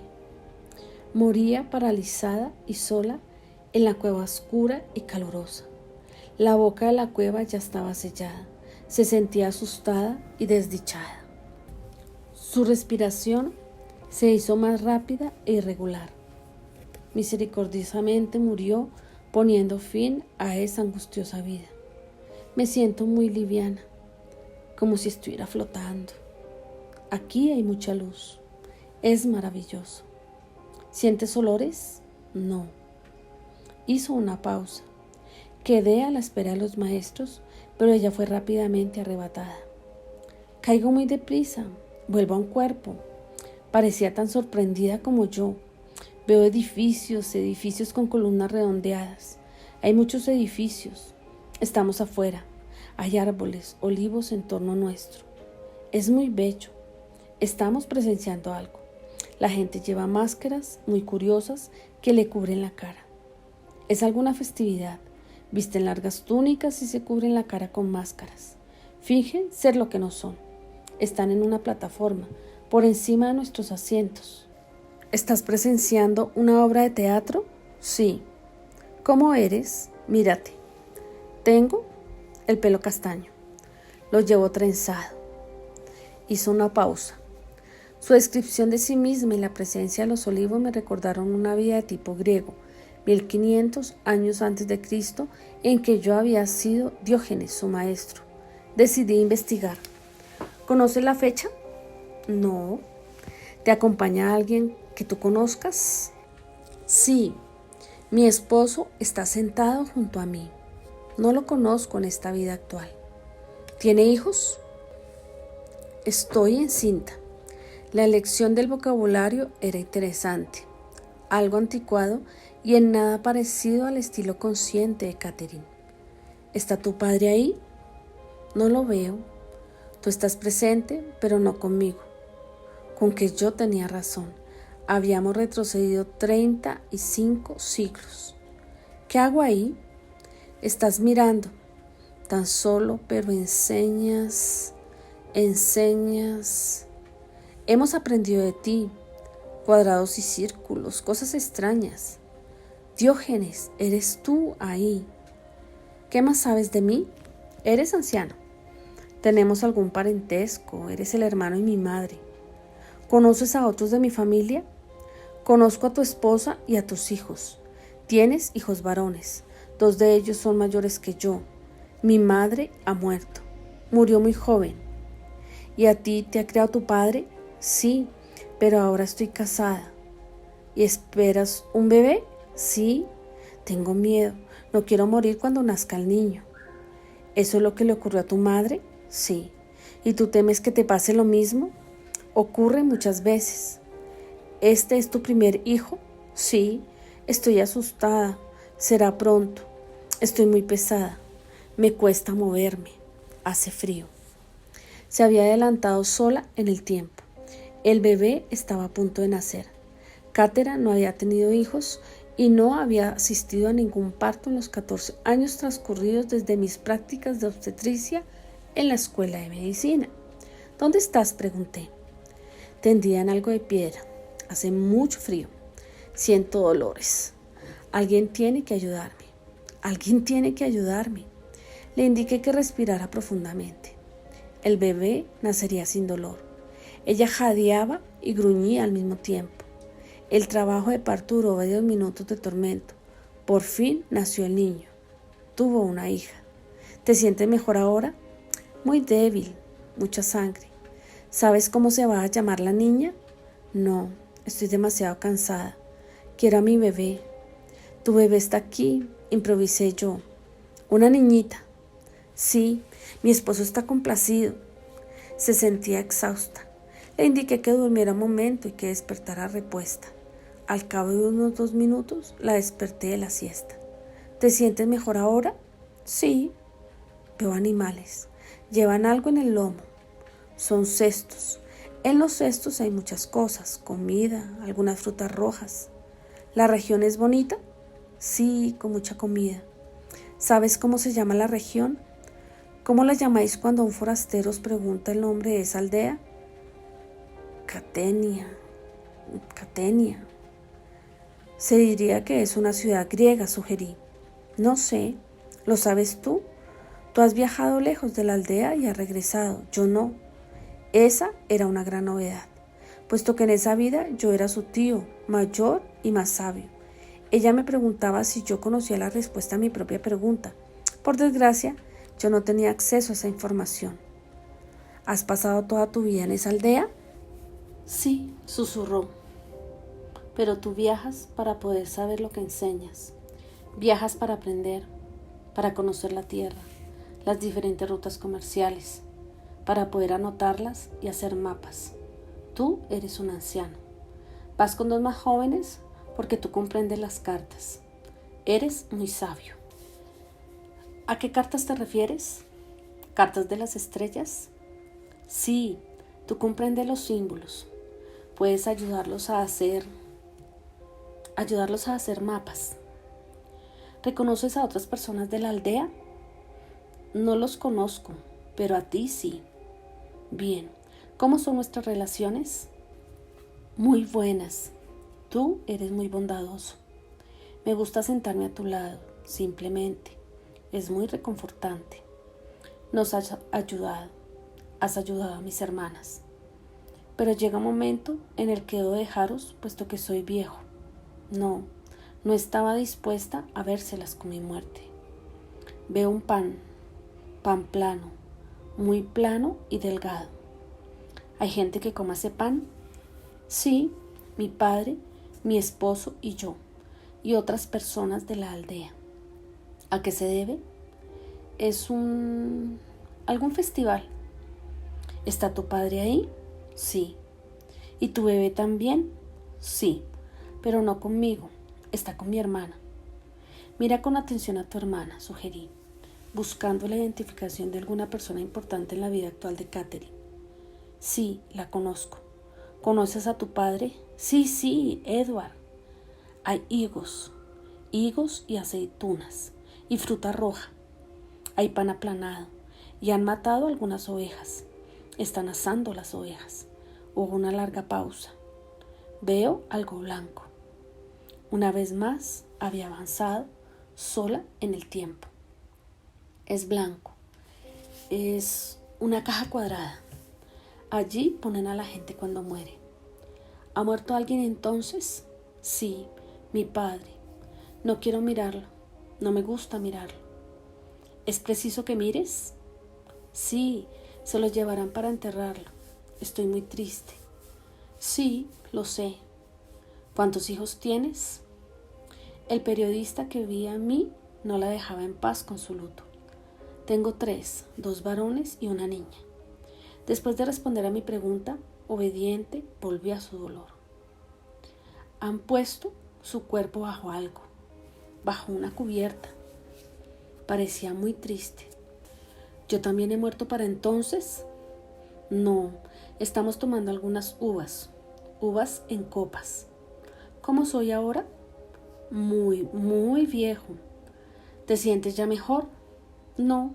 Moría paralizada y sola en la cueva oscura y calurosa. La boca de la cueva ya estaba sellada. Se sentía asustada y desdichada. Su respiración se hizo más rápida e irregular. Misericordiosamente murió, poniendo fin a esa angustiosa vida. Me siento muy liviana, como si estuviera flotando. Aquí hay mucha luz. Es maravilloso. ¿Sientes olores? No. Hizo una pausa. Quedé a la espera de los maestros, pero ella fue rápidamente arrebatada. Caigo muy deprisa. Vuelvo a un cuerpo. Parecía tan sorprendida como yo. Veo edificios con columnas redondeadas. Hay muchos edificios. Estamos afuera. Hay árboles, olivos en torno nuestro. Es muy bello. Estamos presenciando algo. La gente lleva máscaras muy curiosas que le cubren la cara. Es alguna festividad. Visten largas túnicas y se cubren la cara con máscaras. Fingen ser lo que no son. Están en una plataforma, por encima de nuestros asientos. ¿Estás presenciando una obra de teatro? Sí. ¿Cómo eres? Mírate. Tengo el pelo castaño. Lo llevo trenzado. Hizo una pausa. Su descripción de sí misma y la presencia de los olivos me recordaron una vida de tipo griego, 1500 años antes de Cristo, en que yo había sido Diógenes, su maestro. Decidí investigar. ¿Conoces la fecha? No. ¿Te acompaña alguien que tú conozcas? Sí. Mi esposo está sentado junto a mí. No lo conozco en esta vida actual. ¿Tiene hijos? Estoy encinta. La elección del vocabulario era interesante, algo anticuado y en nada parecido al estilo consciente de Catherine. ¿Está tu padre ahí? No lo veo. Tú estás presente, pero no conmigo. Con que yo tenía razón. Habíamos retrocedido 35 siglos. ¿Qué hago ahí? Estás mirando. Tan solo, pero enseñas. Hemos aprendido de ti. Cuadrados y círculos, cosas extrañas. Diógenes, eres tú ahí. ¿Qué más sabes de mí? Eres anciano. ¿Tenemos algún parentesco? Eres el hermano de mi madre. ¿Conoces a otros de mi familia? Conozco a tu esposa y a tus hijos. Tienes hijos varones. 2 de ellos son mayores que yo. Mi madre ha muerto. Murió muy joven. ¿Y a ti te ha criado tu padre? Sí, pero ahora estoy casada. ¿Y esperas un bebé? Sí. Tengo miedo. No quiero morir cuando nazca el niño. ¿Eso es lo que le ocurrió a tu madre? Sí. ¿Y tú temes que te pase lo mismo? Ocurre muchas veces. ¿Este es tu primer hijo? Sí. Estoy asustada. Será pronto. Estoy muy pesada. Me cuesta moverme. Hace frío. Se había adelantado sola en el tiempo. El bebé estaba a punto de nacer. Cátera no había tenido hijos y no había asistido a ningún parto en los 14 años transcurridos desde mis prácticas de obstetricia en la escuela de medicina. ¿Dónde estás?, pregunté. Tendida en algo de piedra. Hace mucho frío. Siento dolores. Alguien tiene que ayudarme. Le indiqué que respirara profundamente. El bebé nacería sin dolor. Ella jadeaba y gruñía al mismo tiempo. El trabajo de parto duró varios minutos de tormento. Por fin nació el niño. Tuvo una hija. ¿Te sientes mejor ahora? Muy débil, mucha sangre. ¿Sabes cómo se va a llamar la niña? No, estoy demasiado cansada. Quiero a mi bebé. Tu bebé está aquí, improvisé yo. Una niñita. Sí, mi esposo está complacido. Se sentía exhausta. Le indiqué que durmiera un momento y que despertara repuesta. Al cabo de unos 2 minutos la desperté de la siesta. ¿Te sientes mejor ahora? Sí. Veo animales. Llevan algo en el lomo. Son cestos. En los cestos hay muchas cosas, comida, algunas frutas rojas. ¿La región es bonita? Sí, con mucha comida. ¿Sabes cómo se llama la región? ¿Cómo la llamáis cuando un forastero os pregunta el nombre de esa aldea? Catenia. Se diría que es una ciudad griega, sugerí. No sé. ¿Lo sabes tú? Tú has viajado lejos de la aldea y has regresado. Yo no. Esa era una gran novedad, puesto que en esa vida yo era su tío, mayor y más sabio. Ella me preguntaba si yo conocía la respuesta a mi propia pregunta. Por desgracia, yo no tenía acceso a esa información. ¿Has pasado toda tu vida en esa aldea? Sí, susurró. Pero tú viajas para poder saber lo que enseñas. Viajas para aprender, para conocer la tierra, las diferentes rutas comerciales, para poder anotarlas y hacer mapas. Tú eres un anciano. Vas con 2 más jóvenes, porque tú comprendes las cartas. Eres muy sabio. ¿A qué cartas te refieres? ¿Cartas de las estrellas? Sí, tú comprendes los símbolos. Puedes ayudarlos a hacer mapas. ¿Reconoces a otras personas de la aldea? No los conozco, pero a ti sí. Bien, ¿cómo son nuestras relaciones? Muy buenas. Tú eres muy bondadoso. Me gusta sentarme a tu lado, simplemente. Es muy reconfortante. Nos has ayudado a mis hermanas. Pero llega un momento en el que debo dejaros, puesto que soy viejo. No estaba dispuesta a vérselas con mi muerte. Veo un pan plano, muy plano y delgado. ¿Hay gente que coma ese pan? Sí, mi padre, mi esposo y yo, y otras personas de la aldea. ¿A qué se debe? Es algún festival. ¿Está tu padre ahí? Sí. ¿Y tu bebé también? Sí, pero no conmigo, está con mi hermana. Mira con atención a tu hermana, sugerí, buscando la identificación de alguna persona importante en la vida actual de Catherine. Sí, la conozco. ¿Conoces a tu padre? Sí, Edward. Hay higos y aceitunas, y fruta roja. Hay pan aplanado, y han matado algunas ovejas. Están asando las ovejas. Hubo una larga pausa. Veo algo blanco. Una vez más había avanzado sola en el tiempo. Es blanco. Es una caja cuadrada. Allí ponen a la gente cuando muere. ¿Ha muerto alguien entonces? Sí, mi padre. No quiero mirarlo. No me gusta mirarlo. ¿Es preciso que mires? Sí, se lo llevarán para enterrarlo. Estoy muy triste. Sí, lo sé. ¿Cuántos hijos tienes? El periodista que vi a mí no la dejaba en paz con su luto. Tengo 3, 2 varones y una niña. Después de responder a mi pregunta, obediente, volvió a su dolor. Han puesto su cuerpo bajo algo, bajo una cubierta. Parecía muy triste. ¿Yo también he muerto para entonces? No, estamos tomando algunas uvas en copas. ¿Cómo soy ahora? Muy viejo. ¿Te sientes ya mejor? No,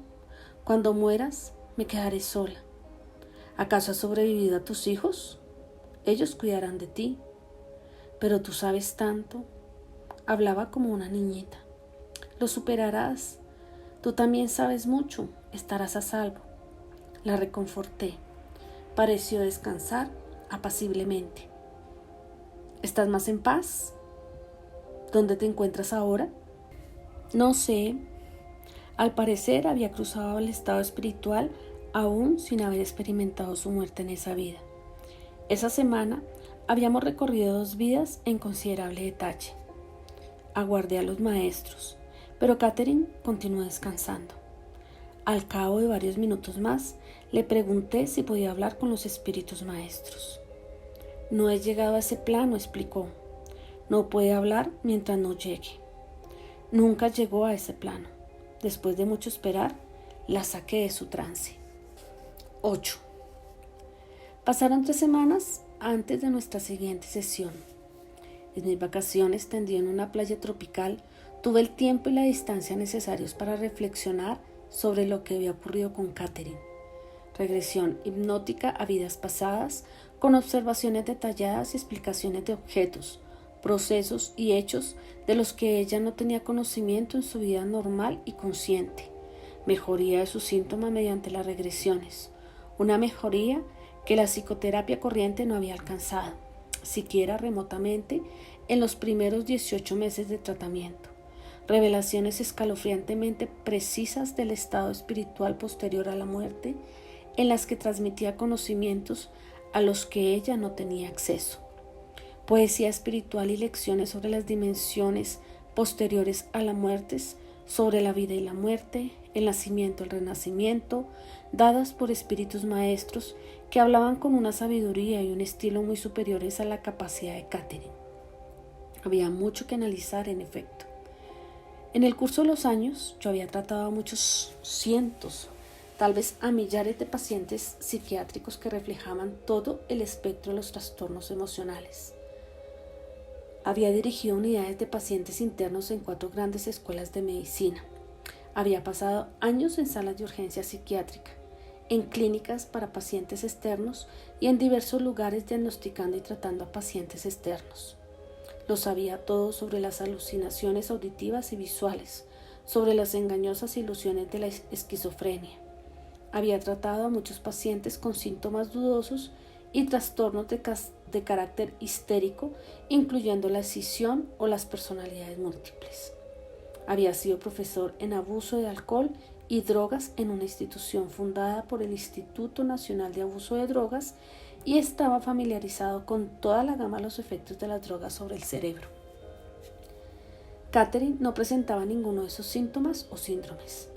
cuando mueras me quedaré sola. ¿Acaso has sobrevivido a tus hijos? Ellos cuidarán de ti. Pero tú sabes tanto. Hablaba como una niñita. Lo superarás. Tú también sabes mucho. Estarás a salvo. La reconforté. Pareció descansar apaciblemente. ¿Estás más en paz? ¿Dónde te encuentras ahora? No sé. Al parecer había cruzado el estado espiritual aún sin haber experimentado su muerte en esa vida. Esa semana habíamos recorrido 2 vidas en considerable detalle. Aguardé a los maestros, pero Catherine continuó descansando. Al cabo de varios minutos más, le pregunté si podía hablar con los espíritus maestros. No he llegado a ese plano, explicó. No puede hablar mientras no llegue. Nunca llegó a ese plano. Después de mucho esperar, la saqué de su trance. 8. Pasaron 3 semanas antes de nuestra siguiente sesión. En mis vacaciones, tendido en una playa tropical, tuve el tiempo y la distancia necesarios para reflexionar sobre lo que había ocurrido con Catherine. Regresión hipnótica a vidas pasadas, con observaciones detalladas y explicaciones de objetos, procesos y hechos de los que ella no tenía conocimiento en su vida normal y consciente. Mejoría de sus síntomas mediante las regresiones. Una mejoría que la psicoterapia corriente no había alcanzado, siquiera remotamente, en los primeros 18 meses de tratamiento. Revelaciones escalofriantemente precisas del estado espiritual posterior a la muerte, en las que transmitía conocimientos a los que ella no tenía acceso. Poesía espiritual y lecciones sobre las dimensiones posteriores a la muerte, sobre la vida y la muerte, el nacimiento y el renacimiento, dadas por espíritus maestros que hablaban con una sabiduría y un estilo muy superiores a la capacidad de Catherine. Había mucho que analizar, en efecto. En el curso de los años, yo había tratado a muchos cientos, tal vez a millares de pacientes psiquiátricos que reflejaban todo el espectro de los trastornos emocionales. Había dirigido unidades de pacientes internos en 4 grandes escuelas de medicina. Había pasado años en salas de urgencia psiquiátrica, en clínicas para pacientes externos y en diversos lugares diagnosticando y tratando a pacientes externos. Lo sabía todo sobre las alucinaciones auditivas y visuales, sobre las engañosas ilusiones de la esquizofrenia. Había tratado a muchos pacientes con síntomas dudosos y trastornos de carácter histérico, incluyendo la escisión o las personalidades múltiples. Había sido profesor en abuso de alcohol y drogas en una institución fundada por el Instituto Nacional de Abuso de Drogas y estaba familiarizado con toda la gama de los efectos de las drogas sobre el cerebro. Catherine no presentaba ninguno de esos síntomas o síndromes.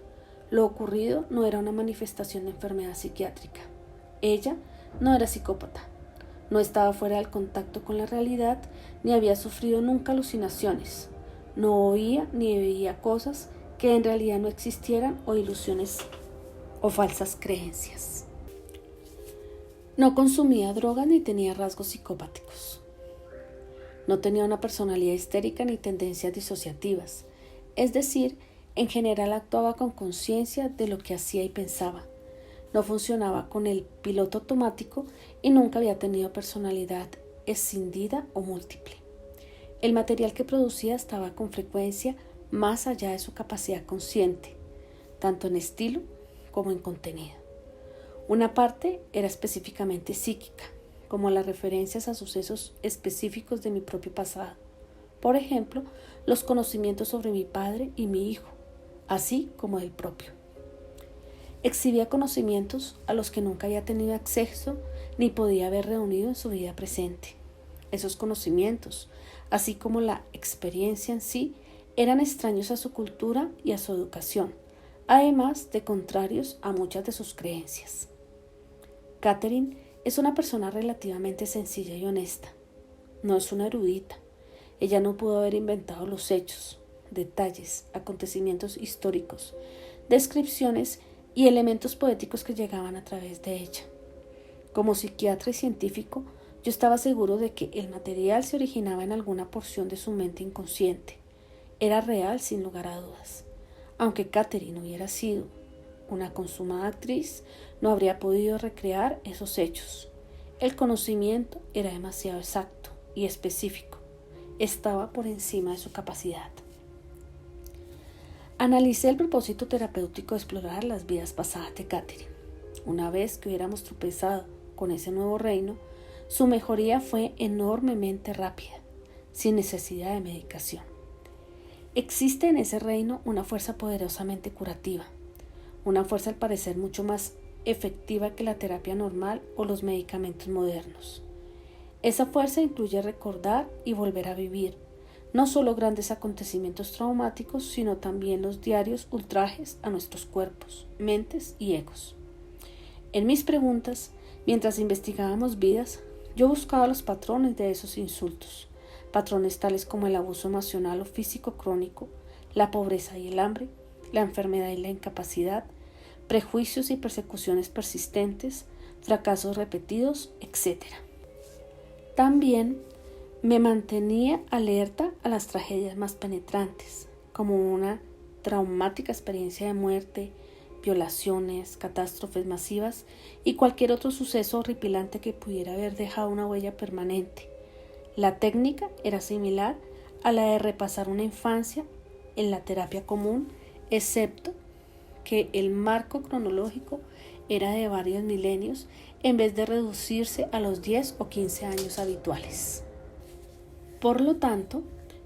Lo ocurrido no era una manifestación de enfermedad psiquiátrica. Ella no era psicópata. No estaba fuera del contacto con la realidad, ni había sufrido nunca alucinaciones. No oía ni veía cosas que en realidad no existieran o ilusiones o falsas creencias. No consumía drogas ni tenía rasgos psicopáticos. No tenía una personalidad histérica ni tendencias disociativas. Es decir, en general actuaba con conciencia de lo que hacía y pensaba. No funcionaba con el piloto automático y nunca había tenido personalidad escindida o múltiple. El material que producía estaba con frecuencia más allá de su capacidad consciente, tanto en estilo como en contenido. Una parte era específicamente psíquica, como las referencias a sucesos específicos de mi propio pasado. Por ejemplo, los conocimientos sobre mi padre y mi hijo, así como del propio. Exhibía conocimientos a los que nunca había tenido acceso ni podía haber reunido en su vida presente. Esos conocimientos, así como la experiencia en sí, eran extraños a su cultura y a su educación, además de contrarios a muchas de sus creencias. Catherine es una persona relativamente sencilla y honesta. No es una erudita. Ella no pudo haber inventado los hechos, detalles, acontecimientos históricos, descripciones y elementos poéticos que llegaban a través de ella. Como psiquiatra y científico, yo estaba seguro de que el material se originaba en alguna porción de su mente inconsciente. Era real sin lugar a dudas. Aunque Catherine hubiera sido una consumada actriz, no habría podido recrear esos hechos. El conocimiento era demasiado exacto y específico. Estaba por encima de su capacidad. Analicé el propósito terapéutico de explorar las vidas pasadas de Catherine. Una vez que hubiéramos tropezado con ese nuevo reino, su mejoría fue enormemente rápida, sin necesidad de medicación. Existe en ese reino una fuerza poderosamente curativa, una fuerza al parecer mucho más efectiva que la terapia normal o los medicamentos modernos. Esa fuerza incluye recordar y volver a vivir, no solo grandes acontecimientos traumáticos, sino también los diarios ultrajes a nuestros cuerpos, mentes y egos. En mis preguntas, mientras investigábamos vidas, yo buscaba los patrones de esos insultos, patrones tales como el abuso emocional o físico crónico, la pobreza y el hambre, la enfermedad y la incapacidad, prejuicios y persecuciones persistentes, fracasos repetidos, etc. También me mantenía alerta a las tragedias más penetrantes, como una traumática experiencia de muerte, violaciones, catástrofes masivas y cualquier otro suceso horripilante que pudiera haber dejado una huella permanente. La técnica era similar a la de repasar una infancia en la terapia común, excepto que el marco cronológico era de varios milenios en vez de reducirse a los 10 o 15 años habituales. Por lo tanto,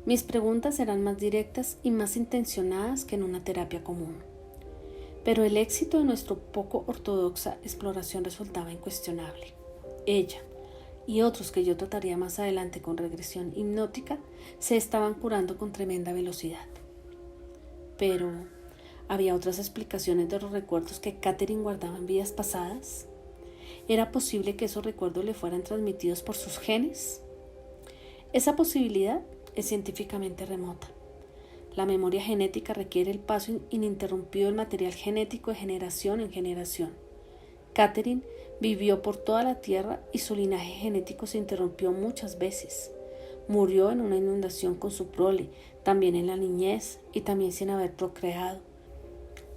mis preguntas eran más directas y más intencionadas que en una terapia común. Pero el éxito de nuestra poco ortodoxa exploración resultaba incuestionable. Ella y otros que yo trataría más adelante con regresión hipnótica se estaban curando con tremenda velocidad. Pero ¿había otras explicaciones de los recuerdos que Catherine guardaba en vidas pasadas? ¿Era posible que esos recuerdos le fueran transmitidos por sus genes? Esa posibilidad es científicamente remota. La memoria genética requiere el paso ininterrumpido del material genético de generación en generación. Catherine vivió por toda la tierra y su linaje genético se interrumpió muchas veces. Murió en una inundación con su prole, también en la niñez y también sin haber procreado.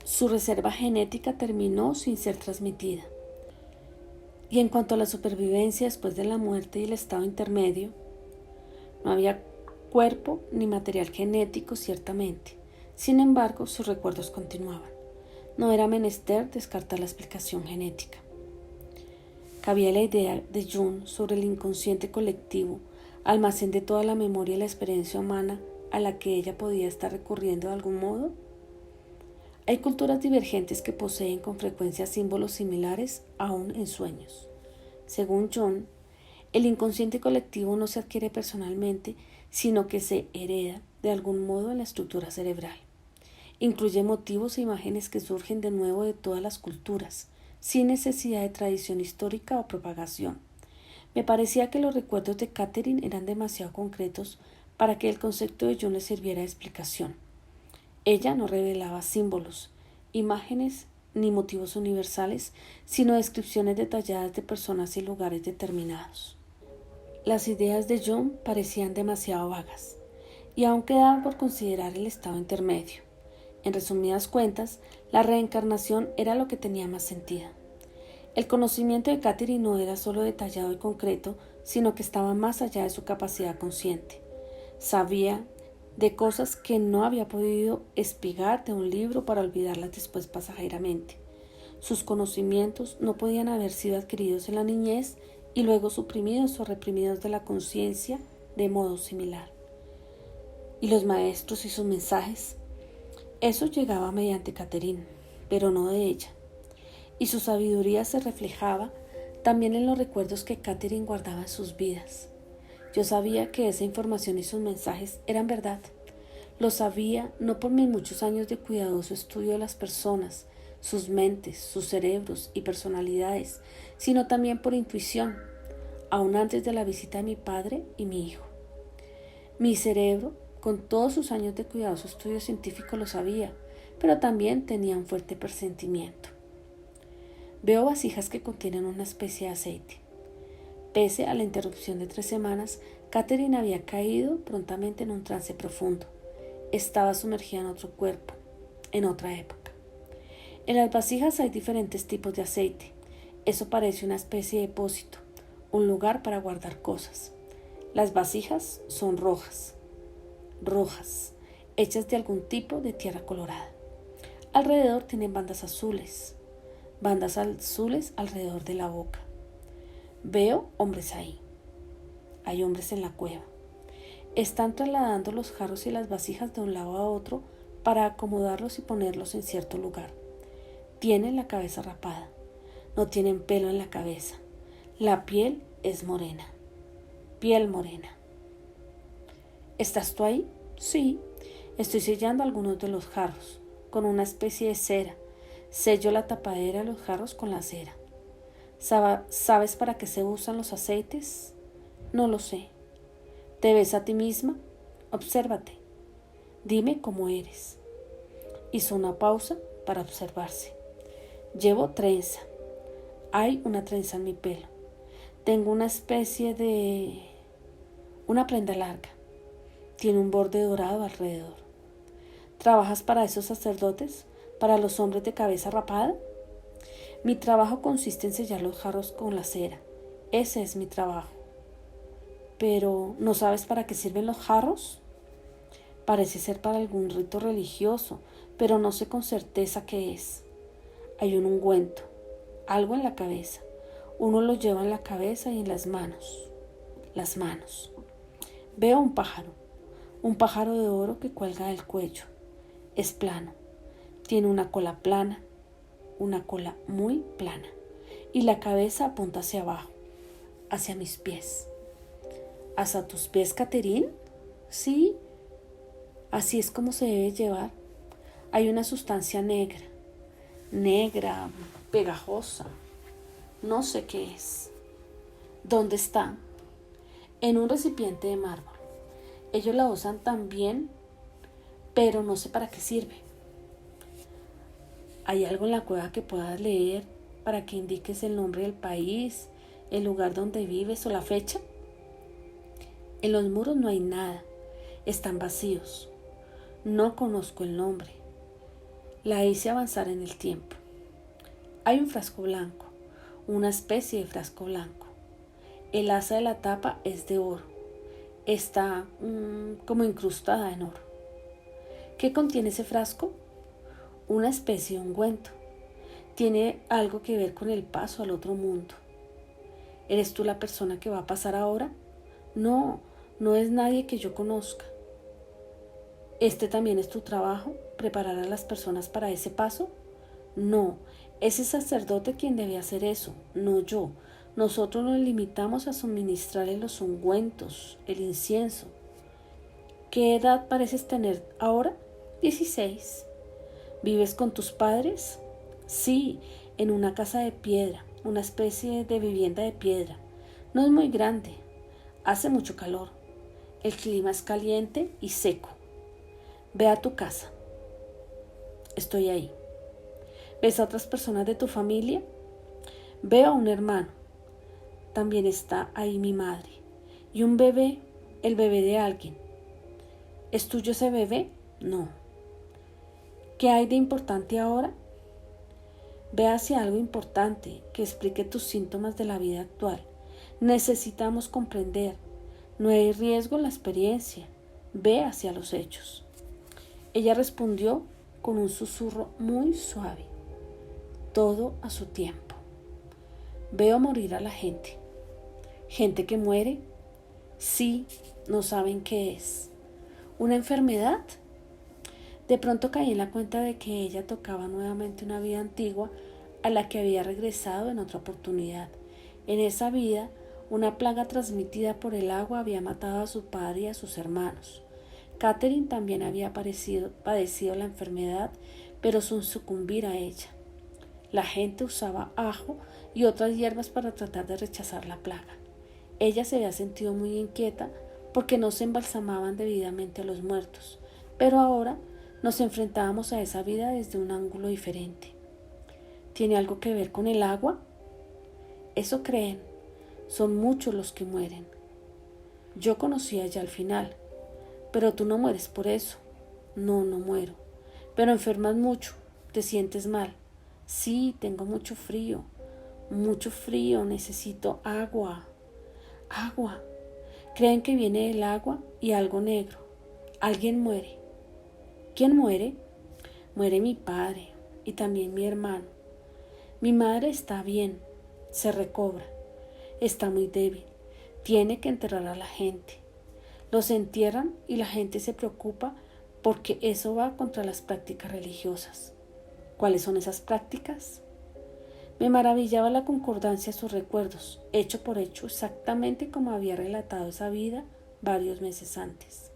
Su reserva genética terminó sin ser transmitida. Y en cuanto a la supervivencia después de la muerte y el estado intermedio, no había cuerpo ni material genético ciertamente. Sin embargo, sus recuerdos continuaban. No era menester descartar la explicación genética. Cabía la idea de Jung sobre el inconsciente colectivo, almacén de toda la memoria y la experiencia humana a la que ella podía estar recurriendo de algún modo. Hay culturas divergentes que poseen con frecuencia símbolos similares aún en sueños. Según Jung, el inconsciente colectivo no se adquiere personalmente, sino que se hereda de algún modo en la estructura cerebral. Incluye motivos e imágenes que surgen de nuevo de todas las culturas, sin necesidad de tradición histórica o propagación. Me parecía que los recuerdos de Catherine eran demasiado concretos para que el concepto de Jung le sirviera de explicación. Ella no revelaba símbolos, imágenes ni motivos universales, sino descripciones detalladas de personas y lugares determinados. Las ideas de Jung parecían demasiado vagas, y aún quedaba por considerar el estado intermedio. En resumidas cuentas, la reencarnación era lo que tenía más sentido. El conocimiento de Catherine no era solo detallado y concreto, sino que estaba más allá de su capacidad consciente. Sabía de cosas que no había podido espigar de un libro para olvidarlas después pasajeramente. Sus conocimientos no podían haber sido adquiridos en la niñez y luego suprimidos o reprimidos de la conciencia de modo similar. ¿Y los maestros y sus mensajes? Eso llegaba mediante Catherine, pero no de ella. Y su sabiduría se reflejaba también en los recuerdos que Catherine guardaba en sus vidas. Yo sabía que esa información y sus mensajes eran verdad. Lo sabía no por mis muchos años de cuidadoso estudio de las personas, sus mentes, sus cerebros y personalidades, sino también por intuición, aún antes de la visita de mi padre y mi hijo. Mi cerebro, con todos sus años de cuidadoso estudio científico, lo sabía, pero también tenía un fuerte presentimiento. Veo vasijas que contienen una especie de aceite. Pese a la interrupción de 3 semanas, Catherine había caído prontamente en un trance profundo. Estaba sumergida en otro cuerpo, en otra época. En las vasijas hay diferentes tipos de aceite. Eso parece una especie de depósito, un lugar para guardar cosas. Las vasijas son rojas, hechas de algún tipo de tierra colorada. Alrededor tienen bandas azules alrededor de la boca. Veo hombres ahí. Hay hombres en la cueva. Están trasladando los jarros y las vasijas de un lado a otro para acomodarlos y ponerlos en cierto lugar. Tienen la cabeza rapada. No tienen pelo en la cabeza. La piel es morena. Piel morena. ¿Estás tú ahí? Sí. Estoy sellando algunos de los jarros con una especie de cera. Sello la tapadera de los jarros con la cera. ¿Sabes para qué se usan los aceites? No lo sé. ¿Te ves a ti misma? Obsérvate. Dime cómo eres. Hizo una pausa para observarse. Llevo trenza. Hay una trenza en mi pelo. Tengo una especie de... una prenda larga. Tiene un borde dorado alrededor. ¿Trabajas para esos sacerdotes? ¿Para los hombres de cabeza rapada? Mi trabajo consiste en sellar los jarros con la cera. Ese es mi trabajo. Pero, ¿no sabes para qué sirven los jarros? Parece ser para algún rito religioso, pero no sé con certeza qué es. Hay un ungüento, algo en la cabeza. Uno lo lleva en la cabeza y en las manos. Las manos. Veo un pájaro de oro que cuelga del cuello. Es plano. Tiene una cola plana, una cola muy plana, y la cabeza apunta hacia abajo, hacia mis pies. ¿Hasta tus pies, Catherine? Sí, así es como se debe llevar. Hay una sustancia negra, pegajosa. No sé qué es. ¿Dónde está? En un recipiente de mármol. Ellos la usan también, pero no sé para qué sirve. ¿Hay algo en la cueva que puedas leer para que indiques el nombre del país, el lugar donde vives o la fecha? En los muros no hay nada, están vacíos. No conozco el nombre. La hice avanzar en el tiempo. Hay un frasco blanco, una especie de frasco blanco. El asa de la tapa es de oro. Está como incrustada en oro. ¿Qué contiene ese frasco? Una especie de ungüento. Tiene algo que ver con el paso al otro mundo. ¿Eres tú la persona que va a pasar ahora? No, no es nadie que yo conozca. ¿Este también es tu trabajo, preparar a las personas para ese paso? No, es el sacerdote quien debe hacer eso, no yo. Nosotros nos limitamos a suministrarle los ungüentos, el incienso. ¿Qué edad pareces tener ahora? 16. ¿Vives con tus padres? Sí, en una casa de piedra, una especie de vivienda de piedra. No es muy grande, hace mucho calor. El clima es caliente y seco. Ve a tu casa. Estoy ahí. ¿Ves a otras personas de tu familia? Veo a un hermano. También está ahí mi madre. Y un bebé, el bebé de alguien. ¿Es tuyo ese bebé? No. ¿Qué hay de importante ahora? Ve hacia algo importante que explique tus síntomas de la vida actual. Necesitamos comprender. No hay riesgo en la experiencia. Ve hacia los hechos. Ella respondió con un susurro muy suave. Todo a su tiempo. Veo morir a la gente. ¿Gente que muere? Sí, no saben qué es. ¿Una enfermedad? De pronto caí en la cuenta de que ella tocaba nuevamente una vida antigua a la que había regresado en otra oportunidad. En esa vida, una plaga transmitida por el agua había matado a su padre y a sus hermanos. Catherine también había padecido la enfermedad, pero sin sucumbir a ella. La gente usaba ajo y otras hierbas para tratar de rechazar la plaga. Ella se había sentido muy inquieta porque no se embalsamaban debidamente a los muertos, pero ahora nos enfrentábamos a esa vida desde un ángulo diferente. ¿Tiene algo que ver con el agua? Eso creen. Son muchos los que mueren. Yo conocía ya al final. Pero tú no mueres por eso. No, no muero. Pero enfermas mucho. Te sientes mal. Sí, tengo mucho frío. Mucho frío. Necesito agua. Agua. Creen que viene del agua y algo negro. Alguien muere. ¿Quién muere? Muere mi padre y también mi hermano. Mi madre está bien. Se recobra. Está muy débil. Tiene que enterrar a la gente. Los entierran y la gente se preocupa porque eso va contra las prácticas religiosas. ¿Cuáles son esas prácticas? Me maravillaba la concordancia de sus recuerdos, hecho por hecho, exactamente como había relatado esa vida varios meses antes.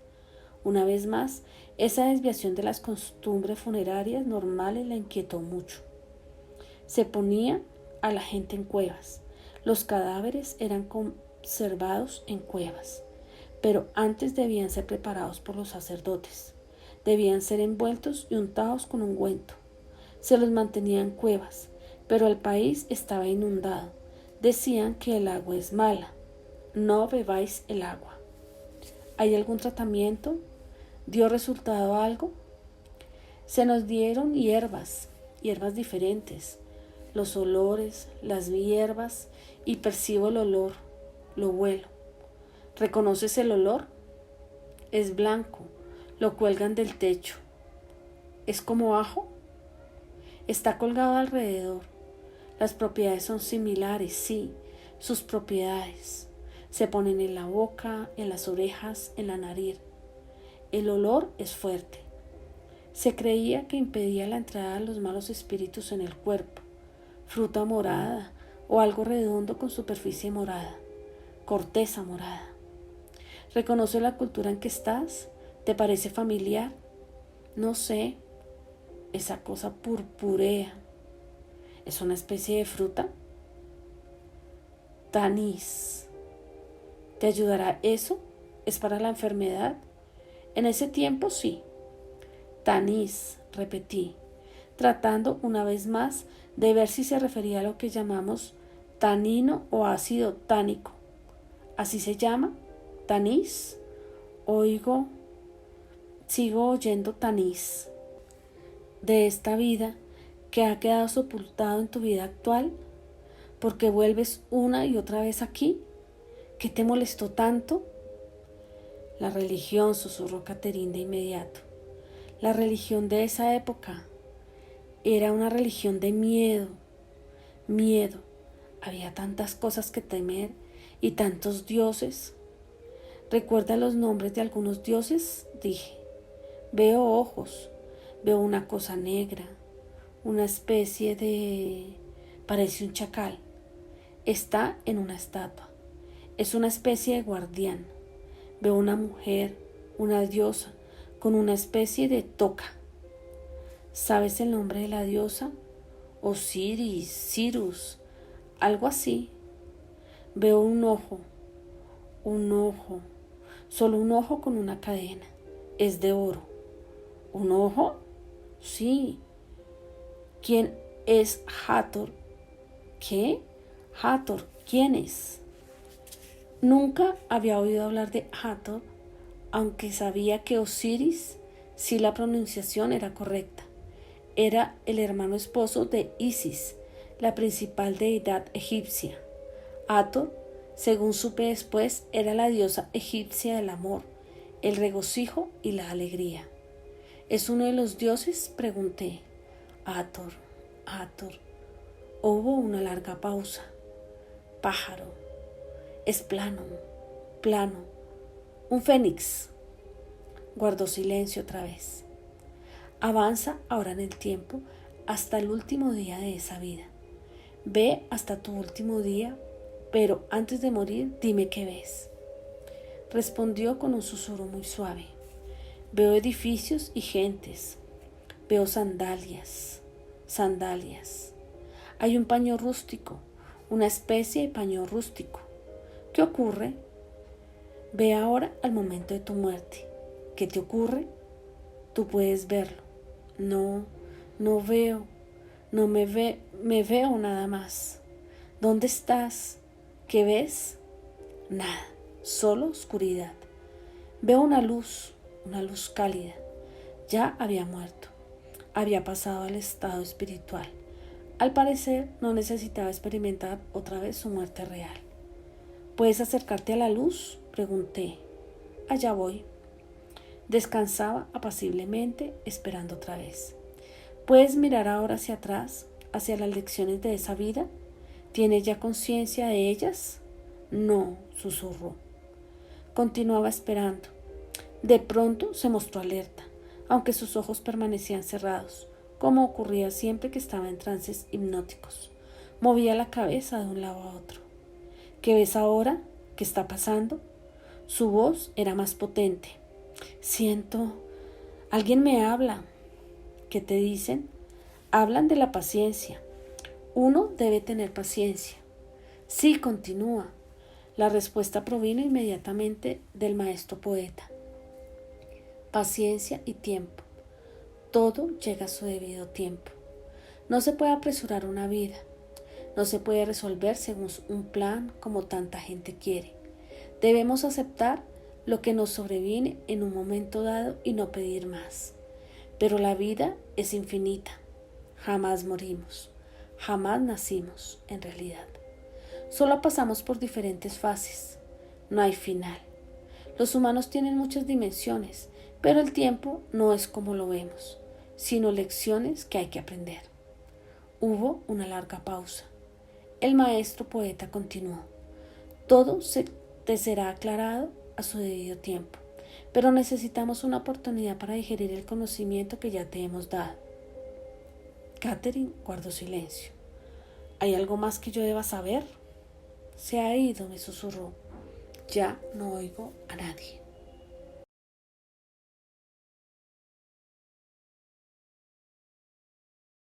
Una vez más, esa desviación de las costumbres funerarias normales la inquietó mucho. Se ponía a la gente en cuevas. Los cadáveres eran conservados en cuevas. Pero antes debían ser preparados por los sacerdotes. Debían ser envueltos y untados con ungüento. Se los mantenía en cuevas, pero el país estaba inundado. Decían que el agua es mala. No bebáis el agua. ¿Hay algún tratamiento? ¿Dio resultado algo? Se nos dieron hierbas diferentes, los olores, las hierbas, y percibo el olor, lo huelo. ¿Reconoces el olor? Es blanco, lo cuelgan del techo. ¿Es como ajo? Está colgado alrededor. Las propiedades son similares, sí, sus propiedades. Se ponen en la boca, en las orejas, en la nariz. El olor es fuerte. Se creía que impedía la entrada de los malos espíritus en el cuerpo. Fruta morada o algo redondo con superficie morada. Corteza morada. ¿Reconoce la cultura en que estás? ¿Te parece familiar? No sé. Esa cosa purpúrea. ¿Es una especie de fruta? Tanís. ¿Te ayudará eso? ¿Es para la enfermedad? En ese tiempo sí. Tanís, repetí, tratando una vez más de ver si se refería a lo que llamamos tanino o ácido tánico. ¿Así se llama? ¿Tanís? Sigo oyendo tanís. De esta vida que ha quedado sepultado en tu vida actual, porque vuelves una y otra vez aquí. ¿Qué te molestó tanto? La religión, susurró Catherine de inmediato. La religión de esa época era una religión de miedo. Miedo. Había tantas cosas que temer y tantos dioses. ¿Recuerda los nombres de algunos dioses? Dije. Veo ojos, veo una cosa negra, una especie de... parece un chacal. Está en una estatua. Es una especie de guardián. Veo una mujer, una diosa, con una especie de toca. ¿Sabes el nombre de la diosa? Osiris, Cirus, algo así. Veo un ojo, solo un ojo con una cadena. Es de oro. ¿Un ojo? Sí. ¿Quién es Hathor? ¿Qué? Hathor, ¿quién es? Nunca había oído hablar de Hathor, aunque sabía que Osiris, si la pronunciación era correcta, era el hermano esposo de Isis, la principal deidad egipcia. Hathor, según supe después, era la diosa egipcia del amor, el regocijo y la alegría. ¿Es uno de los dioses?, pregunté. Hathor. Hubo una larga pausa. Pájaro. Es plano. Un fénix. Guardó silencio otra vez. Avanza ahora en el tiempo hasta el último día de esa vida. Ve hasta tu último día, pero antes de morir dime qué ves. Respondió con un susurro muy suave. Veo edificios y gentes. Veo sandalias. Hay un paño rústico, una especie de paño rústico. ¿Qué ocurre? Ve ahora al momento de tu muerte. ¿Qué te ocurre? Tú puedes verlo. No veo. Me veo nada más. ¿Dónde estás? ¿Qué ves? Nada, solo oscuridad. Veo una luz cálida. Ya había muerto. Había pasado al estado espiritual. Al parecer, no necesitaba experimentar otra vez su muerte real. ¿Puedes acercarte a la luz?, pregunté. Allá voy. Descansaba apaciblemente, esperando otra vez. ¿Puedes mirar ahora hacia atrás, hacia las lecciones de esa vida? ¿Tienes ya conciencia de ellas? No, susurró. Continuaba esperando. De pronto se mostró alerta, aunque sus ojos permanecían cerrados, como ocurría siempre que estaba en trances hipnóticos. Movía la cabeza de un lado a otro. ¿Qué ves ahora? ¿Qué está pasando? Su voz era más potente. Siento... Alguien me habla. ¿Qué te dicen? Hablan de la paciencia. Uno debe tener paciencia. Sí, continúa. La respuesta provino inmediatamente del maestro poeta. Paciencia y tiempo. Todo llega a su debido tiempo. No se puede apresurar una vida. No se puede resolver según un plan como tanta gente quiere. Debemos aceptar lo que nos sobreviene en un momento dado y no pedir más. Pero la vida es infinita. Jamás morimos. Jamás nacimos, en realidad. Solo pasamos por diferentes fases. No hay final. Los humanos tienen muchas dimensiones, pero el tiempo no es como lo vemos, sino lecciones que hay que aprender. Hubo una larga pausa. El maestro poeta continuó. Todo te será aclarado a su debido tiempo, pero necesitamos una oportunidad para digerir el conocimiento que ya te hemos dado. Catherine guardó silencio. ¿Hay algo más que yo deba saber? Se ha ido, me susurró. Ya no oigo a nadie.